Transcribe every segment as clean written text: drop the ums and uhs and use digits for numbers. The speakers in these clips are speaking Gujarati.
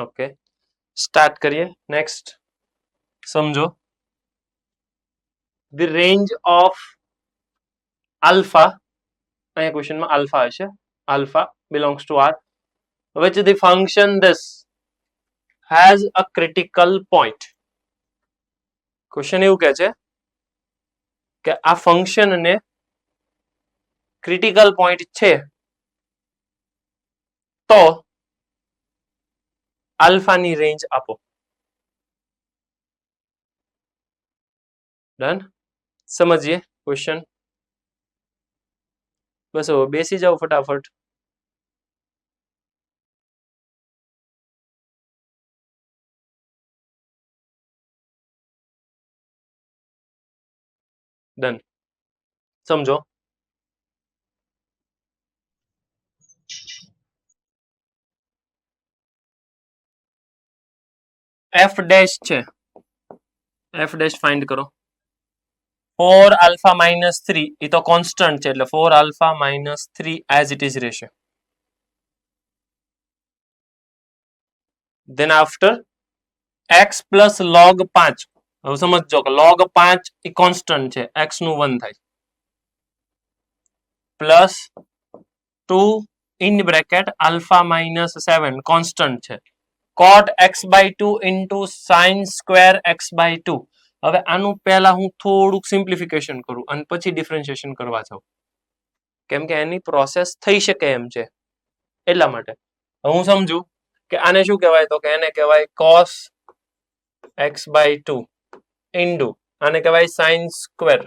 ઓકે, સ્ટાર્ટ કરીએ. નેક્સ્ટ સમજો. ધ રેન્જ ઓફ આલ્ફા, અહીંયા ક્વેશ્ચનમાં આલ્ફા હશે, alpha belongs to R which the function this has a critical point. Question એવું કહે છે કે આ ફંક્શન ને ક્રિટિકલ પોઈન્ટ છે તો આલ્ફાની રેન્જ આપો. ડન. સમજીએ ક્વેશ્ચન. બસ હવે બેસી જાઓ ફટાફટ. ડન. સમજો. એફ ડેશ છે, એફ ડેશ ફાઇન્ડ કરો. 4 alpha minus 3 એ તો કોન્સ્ટન્ટ છે એટલે 4 alpha minus 3 as it is રહેશે. then after x plus log 5, હવે સમજો કે log 5 એ કોન્સ્ટન્ટ છે, x નું 1 થાય, plus 2 in bracket alpha minus 7 constant છે, cot x by 2 into sin square x by 2. હવે આનું પહેલા હું થોડુંક સિમ્પ્લિફિકેશન કરું અને પછી ડિફરન્શિએશન કરવા જાઉં, કેમ કે એની પ્રોસેસ થઈ શકે એમ છે એટલા માટે. હું સમજુ કે આને શું કહેવાય, તો કે એને કહેવાય cos x by 2 into આને કહેવાય sin square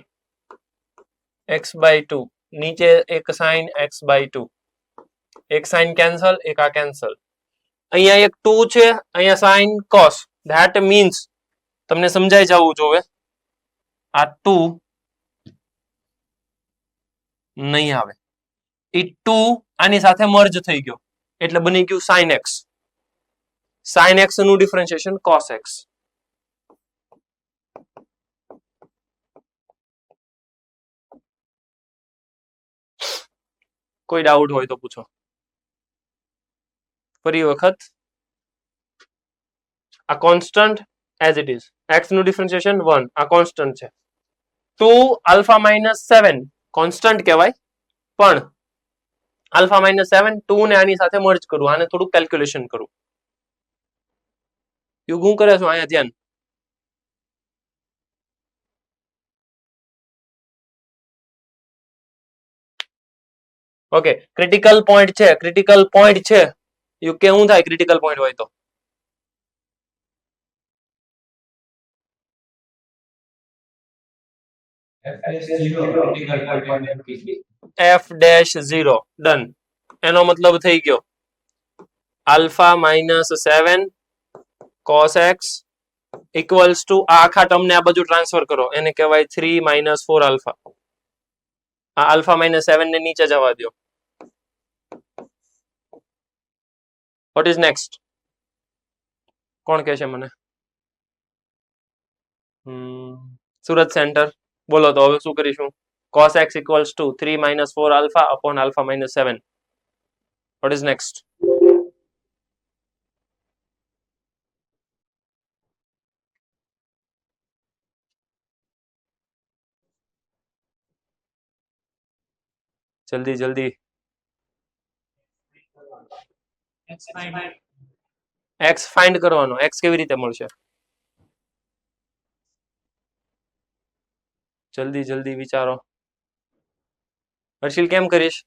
x by 2, નીચે એક sin x by 2, એક sin કેન્સલ, એક આ કેન્સલ, અહીંયા એક 2 છે, અહીંયા sin cos, ધેટ મીન્સ તમને સમજાઈ જવું જોઈએ આ 2 નહીં આવે, એ 2 આની સાથે મર્જ થઈ ગયો એટલે બની ગયું sin x. sin x નું ડિફરન્શિએશન cos x. કોઈ ડાઉટ હોય તો પૂછો. ફરી વખત, આ constant as it is, x નું ડિફરન્શિએશન 1, આ કોન્સ્ટન્ટ છે. 2 alpha minus 7 કોન્સ્ટન્ટ કહેવાય, પણ alpha minus 7 2 ને આની સાથે મર્જ કરું, આને થોડું કેલ્ક્યુલેશન કરું. યુગ હું કરે છું અહીંયા ધ્યાન. ઓકે, ક્રિટિકલ પોઈન્ટ છે, ક્રિટિકલ પોઈન્ટ છે. યુગ કે શું થાય ક્રિટિકલ પોઈન્ટ હોય તો? f dash 0. ડન. એનો મતલબ થઈ ગયો alpha minus 7 cos x equals to આ આખા ટર્મને આ બાજુ ટ્રાન્સફર કરો, એને કહેવાય 3 minus 4 alpha. આ alpha minus 7 ને નીચે જવા દો. what is next? કોણ કહેશે મને? સુરત સેન્ટર બોલો તો હવે શું કરીશું? cos x equals to 3 minus 4 alpha upon alpha minus 7. what is next? જલ્દી જલ્દી. x ફાઇન્ડ કરવાનો. x કેવી રીતે મળશે? જલ્દી જલ્દી વિચારો. હર્ષિલ કેમ કરીશ?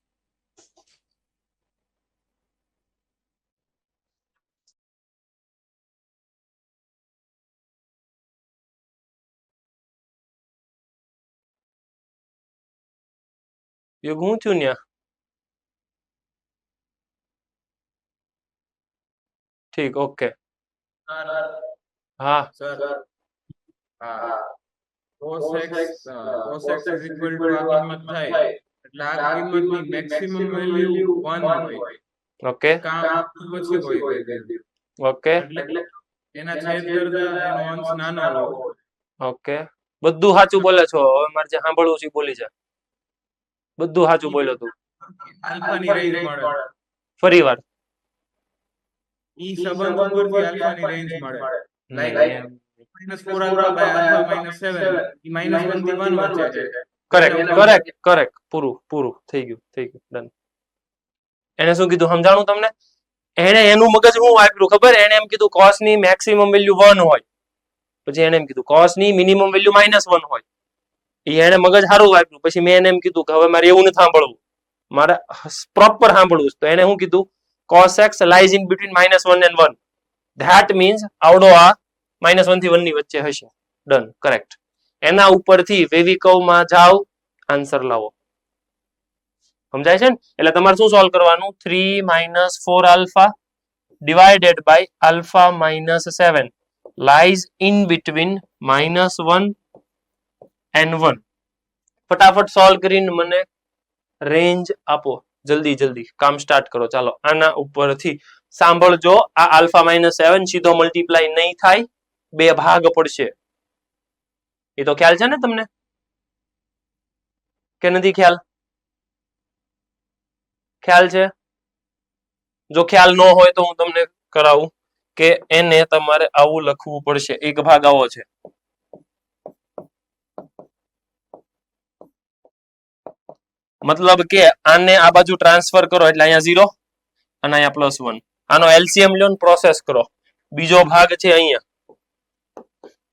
યુગ હું થયું ન્યા? ઠીક, ઓકે. હા cos x is equal to આ કિંમત થાય એટલે આ કિંમતની મેક્સિમમ વેલ્યુ 1 હોય. ઓકે કાં પછી હોય વેલ્યુ. ઓકે એટલે એના છેદ કરતા એનો અંશ નાનો હોય. ઓકે, બધું સાચું બોલે છો. હવે મારે જે સાંભળવું છે બોલી જા. બધું સાચું બોલ્યો તું. આલ્ફાની રેન્જ મળે. ફરી વાર. ઈ સંબંધ ઉપરથી આલ્ફાની રેન્જ મળે. લાઈક નહીં. -4 આલ્ફા બાય આલ્ફા -7 ઈ -1 થી 1 વચ્ચે છે. કરેક્ટ કરેક્ટ કરેક્ટ પૂરું પૂરું થઈ ગયું ડન. એને શું કીધું સમજાણું તમને? એને એનું મગજ શું વાપર્યું ખબર? એને એમ કીધું cos ની મેક્સિમમ વેલ્યુ 1 હોય, પછી એને એમ કીધું cos ની મિનિમમ વેલ્યુ -1 હોય. એને મગજ સારું વાપર્યું. પછી મેં એને એમ કીધું કે હવે મારે એવું નથી સાંભળવું, મારે પ્રોપર સાંભળવું. તો એને શું કીધું? cos x lies in between -1 and 1. That means આવડો આ -1 થી 1 ની વચ્ચે હશે. Done correct. એના ઉપરથી વેવિકવમાં જાઓ, આન્સર લાવો. સમજાય છે ને? એટલે તમારે શું સોલ્વ કરવાનું? 3 - 4 alpha divided by alpha -7 lies in between -1 and 1. ફટાફટ સોલ્વ કરીને મને રેન્જ આપો. જલ્દી જલ્દી કામ સ્ટાર્ટ કરો. ચાલો આના ઉપરથી સાંભળજો. આ આલ્ફા -7 સીધો મલ્ટીપ્લાય નહીં થાય, બે ભાગ પડશે. એ તો ખ્યાલ છે ને તમને કે નથી ખ્યાલ? ખ્યાલ છે? જો ખ્યાલ ન હોય તો હું તમને કરાવું કે એને તમારે આવું લખવું પડશે. એક ભાગ આવો છે, મતલબ કે આને આ બાજુ ટ્રાન્સફર કરો એટલે અહીંયા 0 અને અહીંયા +1. આનો એલસીએમ લ્યો ને પ્રોસેસ કરો. બીજો ભાગ છે અહીંયા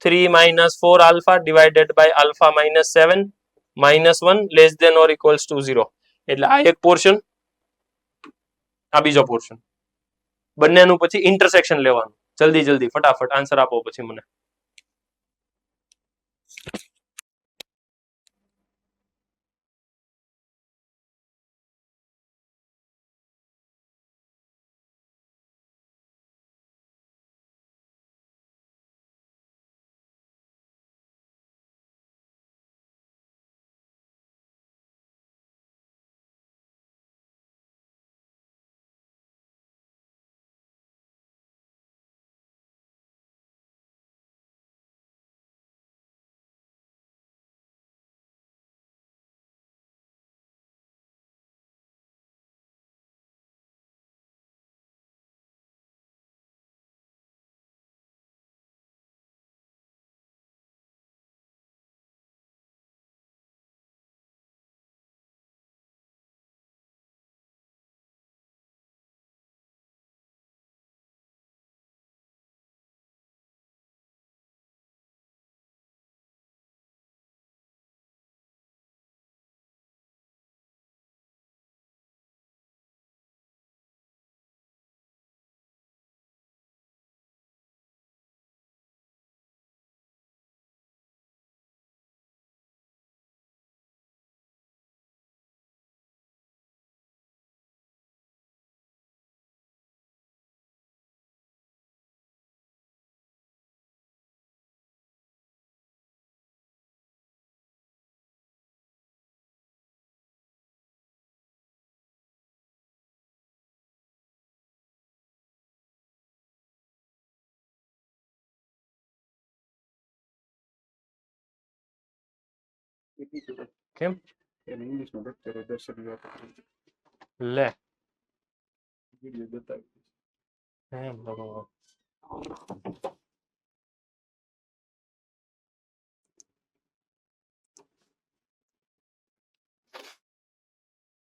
3 - 4 alpha divided by alpha -7 -1 less than or equals to 0. એટલે આ એક પોર્શન, આ બીજો પોર્શન. બંનેનું પછી ઇન્ટરસેક્શન લેવાનું. જલ્દી જલ્દી ફટાફટ આન્સર આપો પછી મને. કેમ લે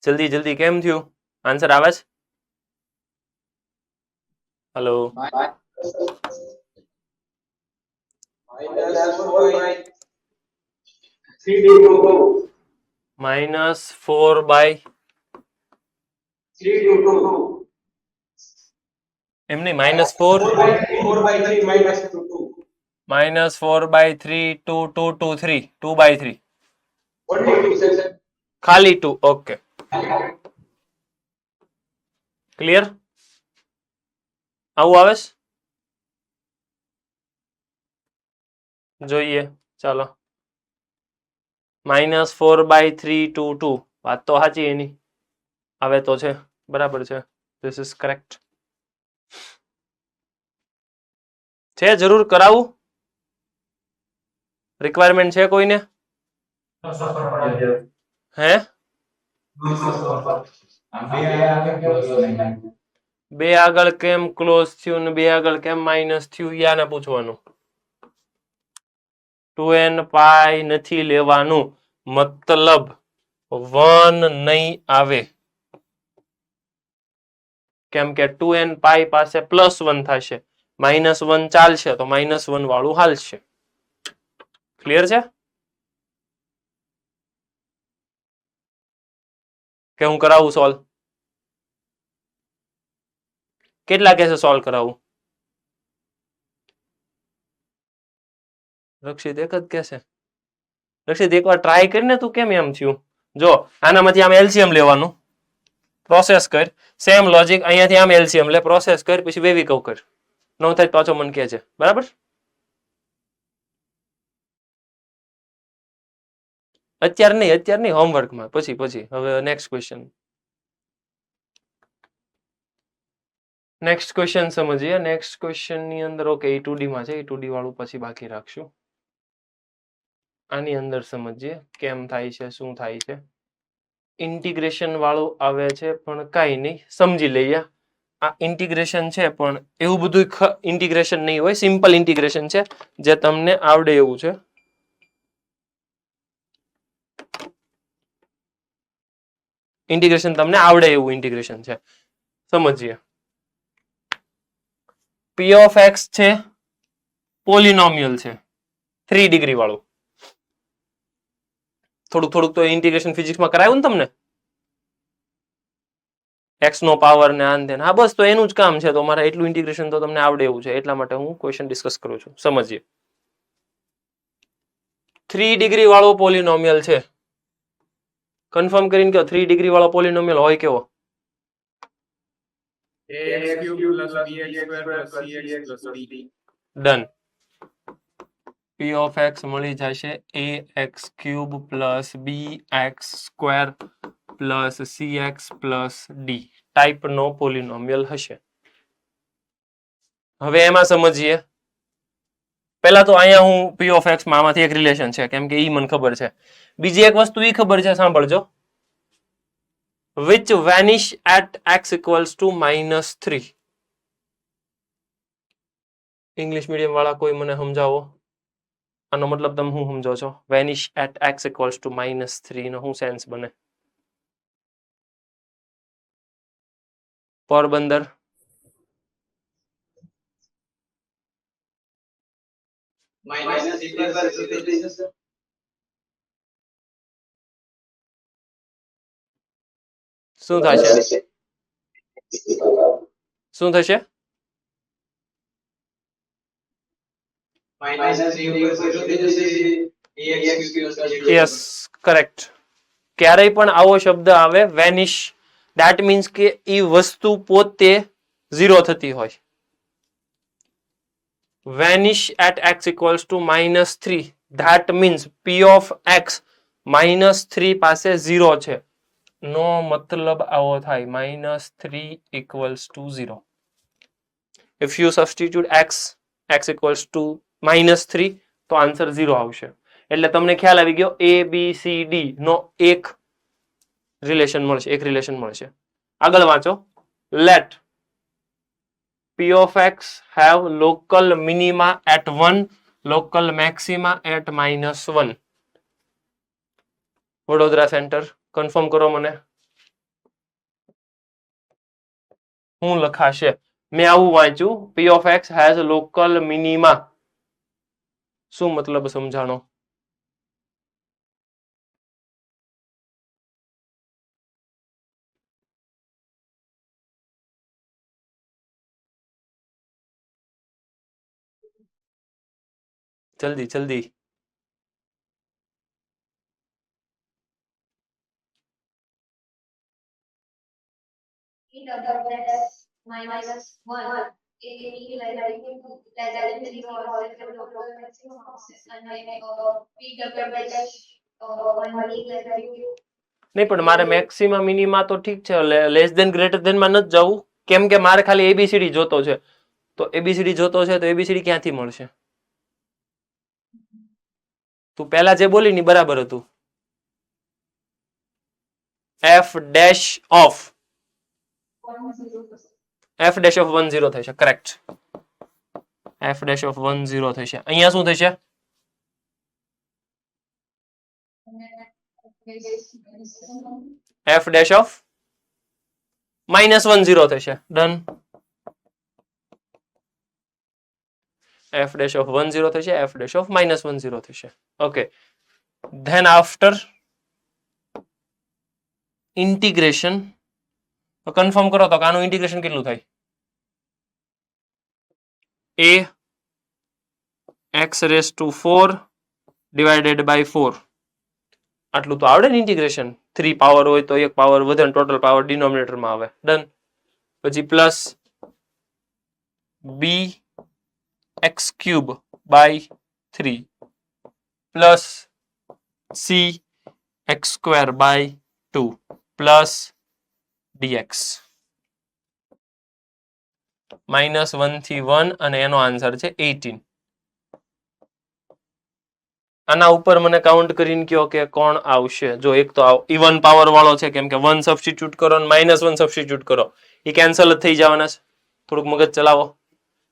જલ્દી જલ્દી કેમ થયું? આન્સર આવે છે? હેલો -4/3 એમ નહીં, -4/3 2 2 2 3 2/3 ખાલી 2. Okay clear? આવું આવે છે? જોઈએ ચાલો. -4/3 2 2 વાત તો સાચી એની, આવે તો છે, બરાબર છે. This is correct. છે જરૂર કરાવું? રિક્વાયરમેન્ટ છે કોઈને? હે બે આગળ કેમ ક્લોઝ થયું ને બે આગળ કેમ માઇનસ થયું યાને પૂછવાનું 2n પાઈ નથી લેવાનું મતલબ 1 નહીં આવે કેમ કે 2n પાઈ પાસે +1 થશે -1 ચાલશે તો -1 વાળું હાલશે ક્લિયર છે કે હું કરાવું સોલ્વ કેટલા કેસે સોલ્વ કરાવું રક્ષિત એક જ કેસે રક્ષિત એકવાર ટ્રાય કરીને તું કેમ એમ થયું જો આનામાંથી આમ એલસીએમ લેવાનું પ્રોસેસ કર સેમ લોજિક અહીંયાથી આમ એલસીએમ લે પ્રોસેસ કર પછી વેવિકવ કર નો થાય પાછો મને કહે છે બરાબર અત્યારે નહીં હોમવર્કમાં પછી હવે નેક્સ્ટ ક્વેશ્ચન સમજીએ નેક્સ્ટ ક્વેશ્ચન ની અંદર ઓકે એ 2D માં છે એ 2D વાળું પછી બાકી રાખશું આની અંદર સમજીએ કેમ થાય છે શું થાય છે ઇન્ટિગ્રેશન વાળું આવે છે પણ કાંઈ નહીં સમજી લઈએ આ ઇન્ટિગ્રેશન છે પણ એવું બધું ઇન્ટિગ્રેશન નહીં હોય સિમ્પલ ઇન્ટિગ્રેશન છે જે તમને આવડે એવું છે ઇન્ટિગ્રેશન તમને આવડે એવું ઇન્ટિગ્રેશન છે સમજીએ p of x છે પોલિનોમિયલ છે 3 ડિગ્રી વાળું થોડુંક તો ઇન્ટિગ્રેશન ફિઝિક્સમાં કરાયું ને તમને x નો પાવર ને આન તેન હા બસ તો એનું જ કામ છે તો મારે એટલું ઇન્ટિગ્રેશન તો તમને આવડે એવું છે એટલા માટે હું ક્વેશ્ચન ડિસ્કસ કરું છું સમજીએ 3 ડિગ્રી વાળો પોલિનોમિયલ છે કન્ફર્મ કરીને કહો 3 ડિગ્રી વાળો પોલિનોમિયલ હોય કેવો ડન p of x મળી જશે ax³ + bx² + cx + d type નો પોલિનોમિયલ હશે હવે એમાં સમજીએ પહેલા તો અહીંયા હું p of x માં આમાંથી એક રિલેશન છે કેમ કે ઈ મને ખબર છે બીજી એક વસ્તુ ઈ ખબર છે સાંભળજો which vanish at x = -3 English medium વાળા કોઈ મને સમજાવો આનો મતલબ તમે શું સમજો છો વેનિશ એટ x = -3 નો શું સેન્સ બને પોરબંદર શું થશે શું થશે યસ કરેક્ટ ક્યારેય પણ આવો શબ્દ આવે વેનિશ ધેટ મીન્સ કે ઈ વસ્તુ પોતે 0 થતી હોય vanish at x = -3 that means p of x -3 પાસે 0 છે નો મતલબ આવો થાય -3 = 0 if you substitute x = -3 તો આન્સર 0 આવશે એટલે તમને ખ્યાલ આવી ગયો a b c d નો એક રિલેશન મળશે આગળ વાંચો let p of x have local minima at 1 local maxima at -1 Vadodara centre confirm કરો મને હું લખાશે મેં આવું વાંચ્યું p of x has local minima શું મતલબ સમજાણો જલ્દી નહીં પણ મારે મેક્સિમમ મિનિમા તો ઠીક છે લેસ ધેન ગ્રેટર ધેન માં નથી જવું કેમ કે મારે ખાલી એબીસીડી જોતો છે તો એબીસીડી જોતો છે તો એબીસીડી ક્યાંથી મળશે તું પહેલા જે બોલી ની બરાબર હતું f dash of f dash of 1 0 થશે કરેક્ટ f dash of 1 0 થશે અહીંયા શું થશે f dash of -1 0 થશે ડન f dash of 1 0 થશે f dash of -1 0 થશે ઓકે then after integration તો કન્ફર્મ કરો તો આનું ઇન્ટિગ્રેશન કેટલું થાય a x raised to 4 divided by 4 આટલું તો આવડે ને ઇન્ટિગ્રેશન 3 પાવર હોય તો એક પાવર વધે ને ટોટલ પાવર ડિનોમિનેટરમાં આવે ડન પછી plus b x cube by 3 plus c x square by 2 plus dx -1 થી 1 અને એનો આન્સર છે 18 આના ઉપર મને કાઉન્ટ કરીને કયો કે કોણ આવશે જો એક તો ઇવન પાવર વાળો છે કેમ કે 1 સબસ્ટિટ્યુટ કરો અને -1 સબસ્ટિટ્યુટ કરો એ કેન્સલ જ થઈ જવાના છે થોડુંક મગજ ચલાવો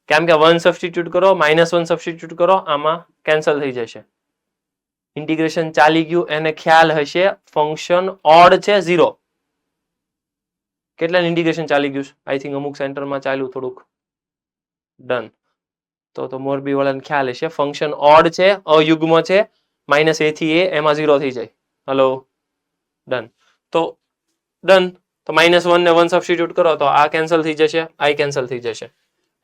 કેમ કે 1 સબસ્ટિટ્યુટ કરો -1 સબસ્ટિટ્યુટ કરો આમાં કેન્સલ થઈ જશે ઇન્ટિગ્રેશન ચાલી ગયું એને ખ્યાલ હશે ફંક્શન ઓડ છે 0 કેટલા ઇન્ટિગ્રેશન ચાલી ગયું આઈ થિંક અમુક સેન્ટરમાં ચાલ્યું થોડુંક ડન તો મોરબી વાળાને ખ્યાલ હશે ફંક્શન ઓડ છે અયુગ્મ છે -a થી a એમાં 0 થઈ જાય હલો ડન તો -1 ને 1 સબસ્ટિટ્યુટ કરો તો આ કેન્સલ થઈ જશે આ કેન્સલ થઈ જશે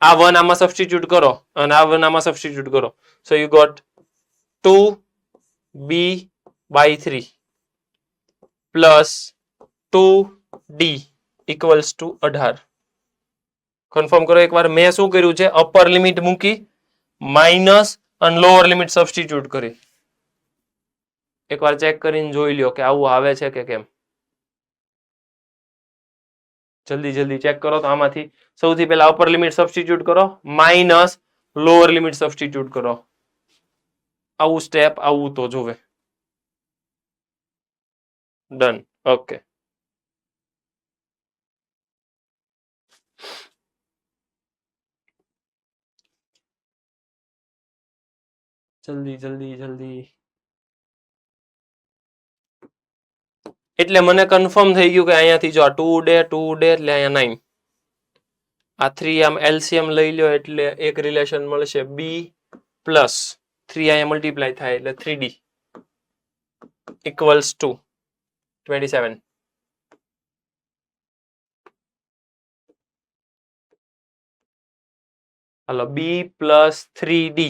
આ 1 આમાં સબસ્ટિટ્યુટ કરો અને આ 1 આમાં સબસ્ટિટ્યુટ કરો so you got 2b/3 plus 2d equals to 18 confirm કરો એકવાર મેં શું કર્યું છે અપર લિમિટ મૂકી માઇનસ અને લોઅર લિમિટ સબસ્ટિટ્યુટ કરી એકવાર ચેક કરીને જોઈ લ્યો કે આવું આવે છે કે કેમ જલ્દી ચેક કરો તો આમાંથી સૌથી પહેલા અપર લિમિટ સબસ્ટિટ્યુટ કરો માઇનસ લોઅર લિમિટ સબસ્ટિટ્યુટ કરો આવું સ્ટેપ આવું તો જોવે ડન ઓકે જલ્દી એટલે મને કન્ફર્મ થઈ ગયું કે અહીંયાથી જો 2 ડે એટલે અહીંયા 9 આ 3 આમ એલસીએમ લઈ લ્યો એટલે એક રિલેશન મળશે b પ્લસ 3 અહીંયા મલ્ટીપ્લાય થાય એટલે 3d equals to 27 hello b plus 3d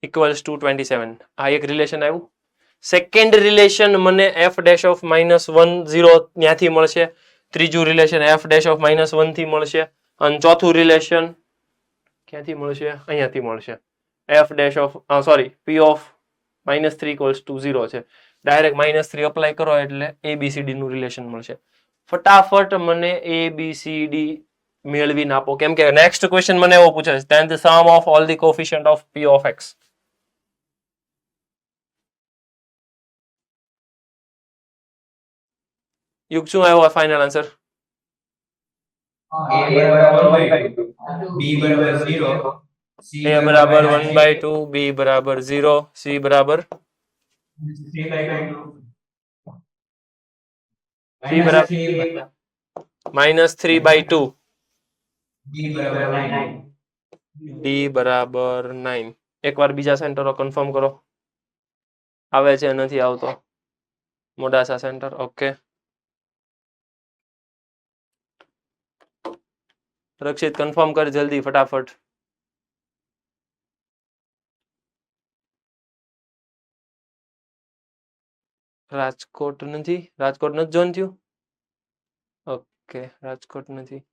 equals to 27 આ એક રિલેશન આવ્યું સેકન્ડ રિલેશન મને f ડેશ ઓફ -1 0 ત્યાંથી મળશે ત્રીજું રિલેશન f ડેશ ઓફ -1 થી મળશે અને ચોથું રિલેશન ક્યાંથી મળશે અહીંયાથી મળશે f dash of sorry p of -3 equals to 0 છે ડાયરેક્ટ -3 અપ્લાય કરો એટલે abcd નું રિલેશન મળશે ફટાફટ મને abcd મેળવીને આપો કેમ કે નેક્સ્ટ ક્વેશ્ચન મને એવો પૂછે છે then the sum of all the coefficient of p of x યુગ શું આવ્યો ફાઇનલ આન્સર a બરાબર 1/2 b બરાબર 0 c a બરાબર 1/2 b બરાબર 0 c બરાબર 3/2 c બરાબર -3/2 d બરાબર 9 d બરાબર 9 એકવાર બીજા સેન્ટરો કન્ફર્મ કરો આવે છે નથી આવતો મોડાસા સેન્ટર ઓકે રક્ષિત કન્ફર્મ કર જલ્દી ફટાફટ રાજકોટ નથી જોઈન થયું ઓકે રાજકોટ નથી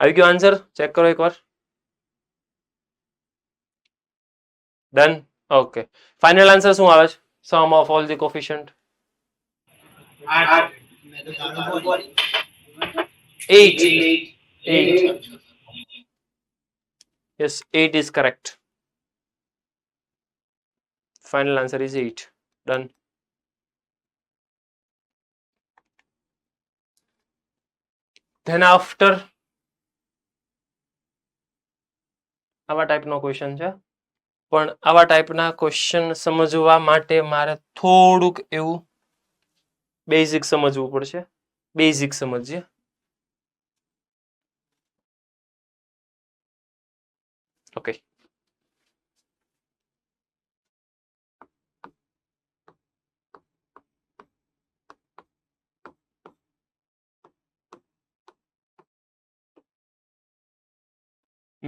આવી ગયો આન્સર ચેક કરો એકવાર ડન ઓકે ફાઇનલ આન્સર શું આવે છે Sum of all the coefficient. 8. 8. Yes, 8 is correct. Final answer is 8. Done. Then after આવા ટાઈપનો ક્વેશ્ચન છે, પણ આવા ટાઈપના ક્વેશ્ચન સમજવા માટે મારે થોડુંક એવું બેઝિક સમજવું પડશે. બેઝિક સમજીએ. ઓકે,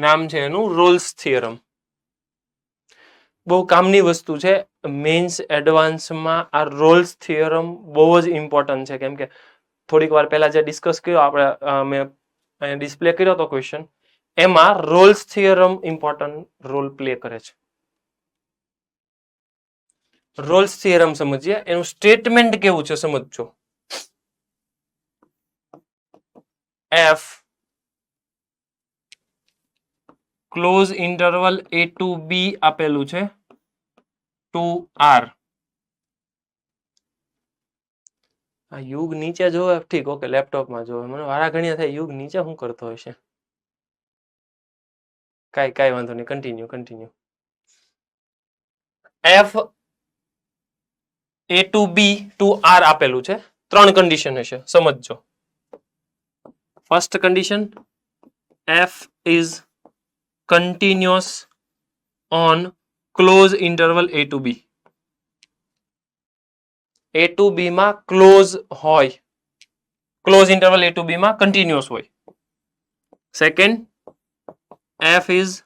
નામ છે એનું રોલ્સ થિયરમ. બહુ કામની વસ્તુ છે. મેન્સ એડવાન્સમાં આ રોલ્સ થિયરમ બહુ જ ઇમ્પોર્ટન્ટ છે, કેમ કે થોડીક વાર પહેલા જે ડિસ્કસ કર્યો આપણે, મેં અહીંયા ડિસ્પ્લે કર્યો હતો ક્વેશ્ચન, એમાં Rolle's theorem important role play કરે છે. રોલ્સ થિયરમ સમજીએ. એનું સ્ટેટમેન્ટ કેવું છે સમજજો. F close interval a to b આપેલું છે, ટુ r. આ યુગ નીચે જોવે, ઠીક, ઓકે, લેપટોપમાં જોવે. મને વારા ઘણીયા થાય યુગ નીચે શું કરતો હશે. કાંઈ વાંધો નહીં, continue. F a to b to r આપેલું છે. 3 કન્ડિશન હશે, સમજજો. First condition, f is continuous on close interval a to b. a to b માં ક્લોઝ હોય, close interval a to b માં કન્ટિન્યુઅસ હોય. Second, f is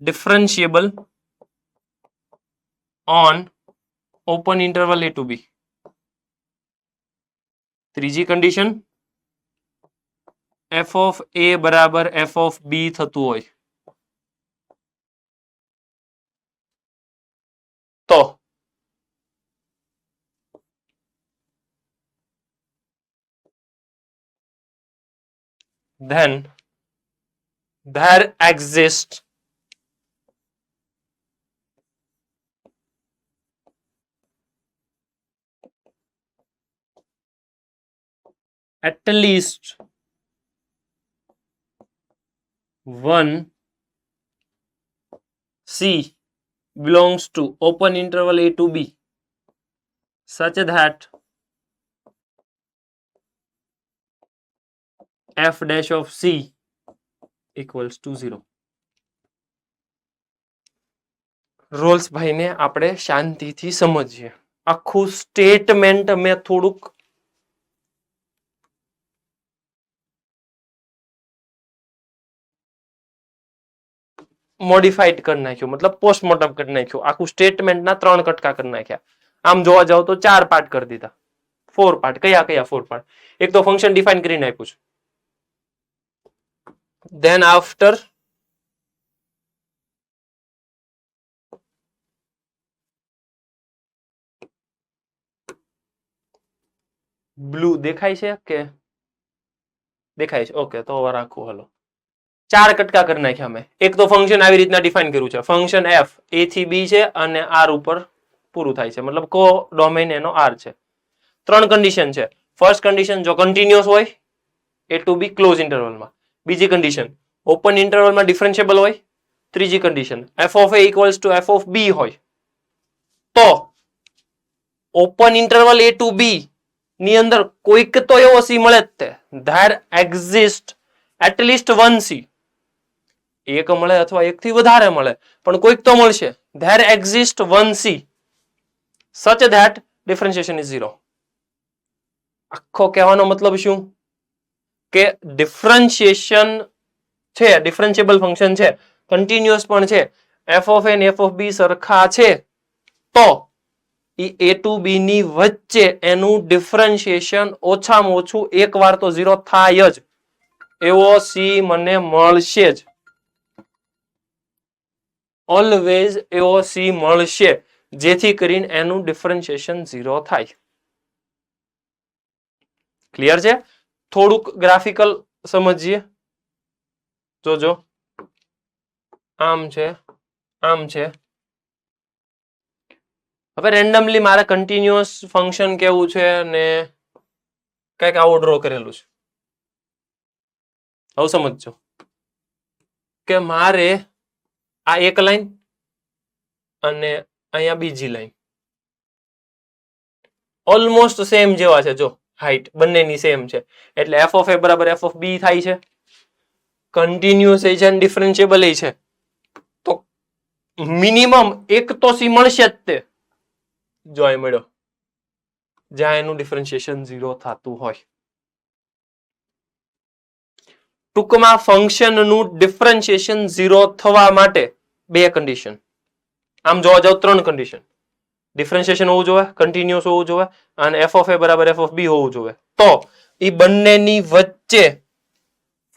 differentiable on open interval a to b. ત્રીજી કન્ડિશન, f of a બરાબર f of b થતું હોય તો then there exists at least one C belongs to open interval a to b such that f dash of c equals to 0. Rolls ભાઈને આપણે શાંતિથી સમજીએ. આખું સ્ટેટમેન્ટ મેં થોડુંક મોડિફાઈડ કરી નાખ્યું, મતલબ પોસ્ટમોર્ટમ કરી નાખ્યું. આખું સ્ટેટમેન્ટના 3 કટકા કરી નાખ્યા. આમ જોવા જાવ તો 4 પાર્ટ કરી દીધા. 4 પાર્ટ. કયા 4 પાર્ટ? એક તો ફંક્શન ડિફાઇન કરીને આપ્યું છે. Then after બ્લુ દેખાય છે કે દેખાય છે? ઓકે, તો રાખું. હલો, 4 કટકા કરી નાખ્યા મેં. એક તો ફંક્શન આવી રીતના ડિફાઇન કર્યું છે. ફંક્શન f a થી b છે અને r ઉપર પૂરું થાય છે, મતલબ કો ડોમેન એનો r છે. 3 કન્ડિશન છે. ફર્સ્ટ કન્ડિશન, જો કન્ટિન્યુઅસ હોય a to b ક્લોઝ ઇન્ટરવલમાં. બીજી કન્ડિશન, ઓપન ઇન્ટરવલમાં ડિફરન્શિયેબલ હોય. ત્રીજી condition, f of a equals to f of b હોય. તો open interval a to b ની અંદર કોઈક તો એવો c મળે જ તે. there exist at least one c. એક મળે અથવા એકથી વધારે મળે, પણ કોઈક તો મળશે. there exist one c such that differentiation is 0. આખો કહેવાનો મતલબ શું કે ડિફરન્શિએશન છે, ડિફરન્શિયેબલ ફંક્શન છે, કન્ટિન્યુઅસ પણ છે, f of a અને f of b સરખા છે, તો એ a to b ની વચ્ચે એનું ડિફરન્શિએશન ઓછામાં ઓછું એક વાર તો 0 થાય જ. એવો c મને મળશે જ. ઓલવેઝ એવો c મળશે. જેથી કરીને એનું ડિફરન્શિએશન 0 થાય. ક્લિયર છે? થોડુંક ગ્રાફિકલ સમજીએ. જોજો આમ છે, આમ છે. હવે રેન્ડમલી મારે કન્ટિન્યુઅસ ફંક્શન કેવું છે ને કંઈક આવું ડ્રો કરેલું છે. હવે સમજજો કે મારે આ એક લાઈન અને અહીંયા બીજી લાઈન ઓલમોસ્ટ સેમ જેવા છે. જો હાઈટ બંનેની સેમ છે એટલે એફ ઓફ એ બરાબર એફ ઓફ બી થાય છે. કન્ટિન્યુઅસ છે અને ડિફરન્શિયેબલ છે તો મિનિમમ એક તો સી મળશે જ તે. જો અહીં મળ્યો જ્યાં એનું ડિફરન્શિએશન 0 થતું હોય. ટૂંકમાં ફંક્શનનું ડિફરન્શિએશન 0 થવા માટે બે કન્ડિશન. આમ જોવા જાવ 3 કન્ડિશન. ડિફરન્શિએશન હોવું જોઈએ, કન્ટિન્યુઅસ હોવું જોઈએ અને એફ ઓફ એ બરાબર એફ ઓફ બી હોવું જોઈએ. તો એ બંનેની વચ્ચે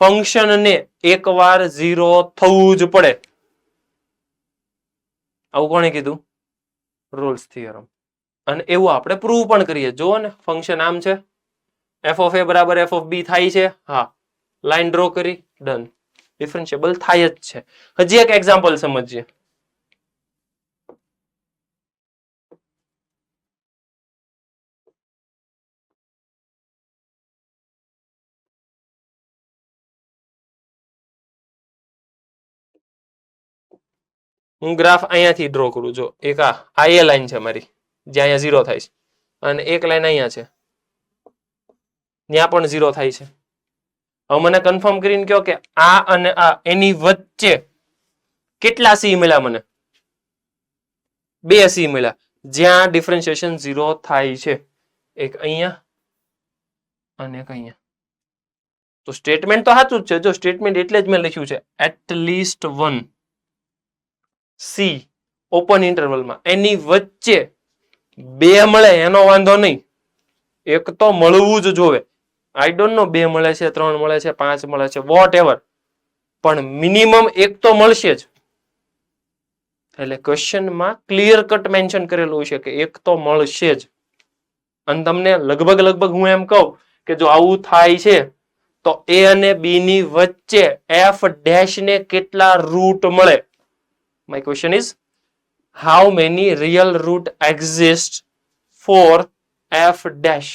ફંક્શનને એકવાર 0 થવું જ પડે. આવું કોણે કીધું? Rolls theorem. અને એવું આપણે પ્રૂવ પણ કરીએ. જુઓ ને ફંક્શન આમ છે, એફ ઓફ એ બરાબર એફ ઓફ બી થાય છે. હા, લાઈન ડ્રો કરી, ડન. ડિફરન્શિયેબલ થાય જ છે. હજી એક એક્ઝામ્પલ સમજીએ. હું ગ્રાફ અહીંયાથી ડ્રો કરું. જો એક આ એ લાઈન છે મારી, જ્યાં અહીંયા 0 થાય છે અને એક લાઈન અહીંયા છે, ત્યાં પણ 0 થાય છે. હવે મને કન્ફર્મ કરીને કહો કે આ અને આ એની વચ્ચે કેટલા સી મળ્યા? મને 2 સી મળ્યા જ્યાં ડિફરન્શિએશન 0 થાય છે. એક અહીંયા અને એક અહીંયા. તો સ્ટેટમેન્ટ તો સાચું જ છે. જો સ્ટેટમેન્ટ એટલે જ મેં લખ્યું છે એટ લીસ્ટ 1 સી ઓપન ઇન્ટરવલમાં એની વચ્ચે 2 મળે એનો વાંધો નહીં, એક તો મળવું જ જોવે. આઈ ડોન્ટ નો 2 મળે છે, 3 મળે છે, 5 મળે છે, વોટ એવર, પણ મિનિમમ એક તો મળશે જ. એટલે ક્વેશ્ચનમાં ક્લિયર કટ મેન્શન કરેલું છે કે એક તો મળશે જ. અને તમને લગભગ હું એમ કહું કે જો આવું થાય છે તો એ અને બી ની વચ્ચે એફ ડેશ ને કેટલા રૂટ મળે? My question is how many real root exist for f dash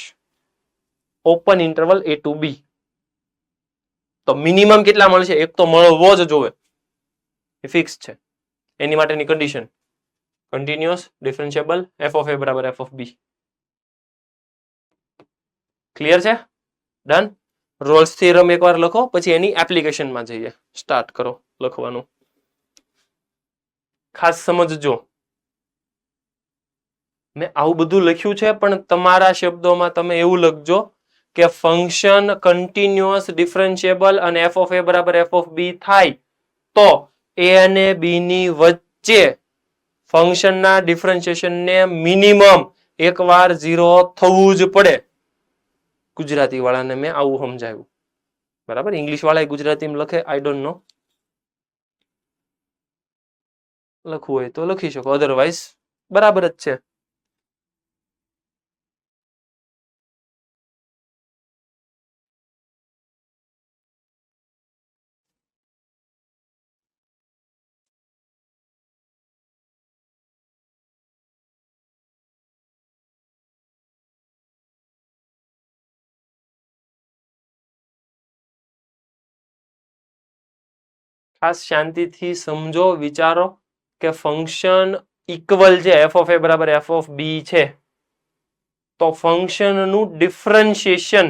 open interval a to b? તો મિનિમમ કેટલા મળશે? એક તો મળવો જ જોવે, એ ફિક્સ છે. એની માટેની condition continuous, differentiable, F of A બરાબર એફ ઓફ બી. ક્લિયર છે? ડન. રોલ્સ થિયરમ એકવાર લખો, પછી એની એપ્લિકેશનમાં જઈએ. સ્ટાર્ટ કરો લખવાનું. ખાસ સમજજો, મેં આવું બધું લખ્યું છે પણ તમારા શબ્દોમાં તમે એવું લખજો કે ફંક્શન કન્ટિન્યુઅસ, ડિફરન્શિયેબલ અને એફ ઓફ એ બરાબર એફ ઓફ બી થાય તો એ અને બી ની વચ્ચે ફંક્શનના ડિફરન્શિએશનને મિનિમમ એકવાર 0 થવું જ પડે. ગુજરાતી વાળાને મેં આવું સમજાવ્યું. બરાબર? ઇંગ્લિશ વાળા ગુજરાતીમાં લખે, આઈ ડોન્ટ નો. લખવું હોય તો લખી શકો, અધરવાઇઝ બરાબર જ છે. ખાસ શાંતિથી સમજો, વિચારો કે ફંક્શન ઇક્વલ છે, એફ ઓફ એ બરાબર એફ ઓફ બી છે, તો ફંક્શનનું ડિફરન્શિએશન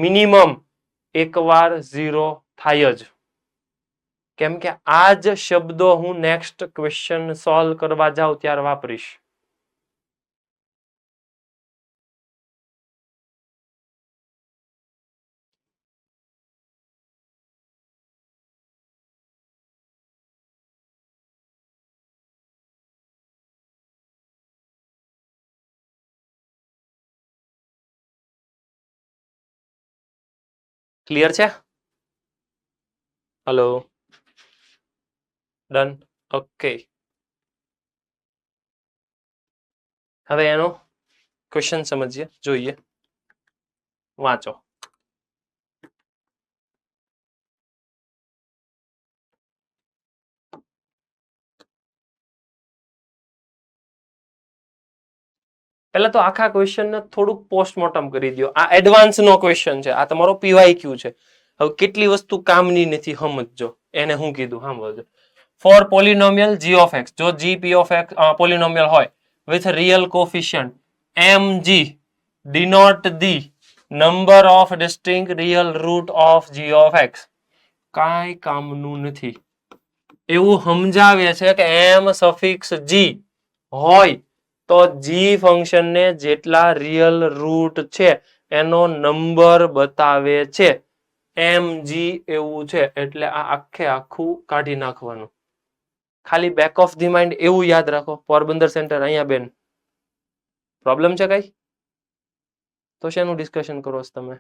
મિનિમમ એકવાર 0 થાય જ. કેમ કે આ જ શબ્દો હું નેક્સ્ટ ક્વેશ્ચન સોલ્વ કરવા જાઉં ત્યારે વાપરીશ. ક્લિયર છે? Hello, done, okay. હવે એનો ક્વેશ્ચન સમજીએ, જોઈએ, વાંચો. પહેલા તો આખા ક્વેશ્ચનને થોડુંક પોસ્ટમોર્ટમ કરી દો. આ એડવાન્સ નો ક્વેશ્ચન છે, આ તમારો પીવાયક્યુ છે. હવે કેટલી વસ્તુ કામની નથી સમજજો. એને હું કીધું સાંભળજો. For polynomial g of x, જો g p of x polynomial હોય with real coefficient mg denote the number of distinct real root of g of x. કાંઈ કામનું નથી. એવું સમજાવે છે કે m સફિક્સ g હોય તો g ફંક્શન ને જેટલા રિયલ રૂટ છે એનો નંબર બતાવે છે. mg એવું છે એટલે આ આખે આખું કાઢી નાખવાનું. ખાલી બેક ઓફ ધી માઇન્ડ એવું યાદ રાખો, પોરબંદર સેન્ટર અહીંયા બેન. પ્રોબ્લેમ છે કઈ? તો શેનું ડિસ્કશન કરો છો તમે?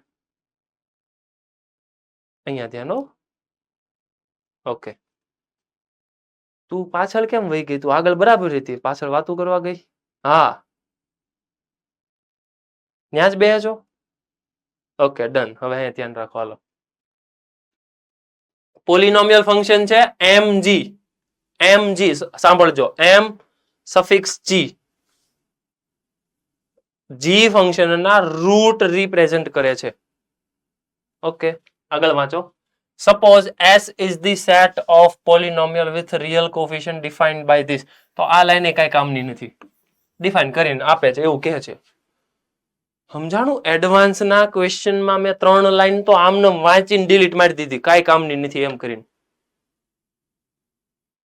અહીંયા ધ્યાન. ઓકે, તું પાછળ કેમ વહી ગઈ? તું આગળ બરાબર હતી, પાછળ વાતું કરવા ગઈ. હા, ત્યાં જ બે છો. Okay done. હવે અહીંયા ધ્યાન રાખો. હાલો, પોલિનોમિયલ ફંક્શન છે mg. mg સાંભળજો, m સફિક્સ g. g ફંક્શનના રૂટ રિપ્રેઝન્ટ કરે છે. ઓકે, આગળ વાંચો. Suppose s is the set of polynomial with real coefficient defined by this. તો આ લાઈન એ કઈ કામની નથી, ડિફાઇન કરીને આપે છે એવું કહે છે. સમજાણું? એડવાન્સના ક્વેશ્ચનમાં મેં 3 લાઈન તો આમને વાંચીને ડિલીટ મારી દીધી, કાંઈ કામની નથી એમ કરીને.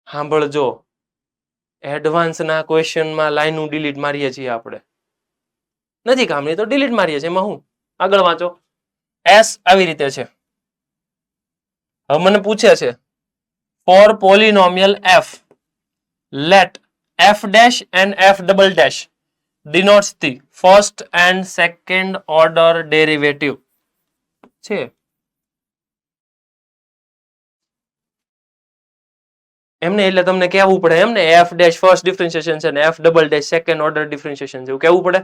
સાંભળજો, એડવાન્સના ક્વેશ્ચનમાં લાઈનું ડિલીટ મારીએ છીએ આપણે. નથી કામની તો ડિલીટ મારીએ છીએ, એમાં હું. આગળ વાંચો. s આવી રીતે છે. હવે મને પૂછે છે for polynomial f let f dash and f double dash denotes the first and second order derivative છે. એમને એટલે તમને કહેવું પડે એમને f dash ફર્સ્ટ ડિફરન્શિએશન છે ને f double dash second order differentiation છે, એવું કહેવું પડે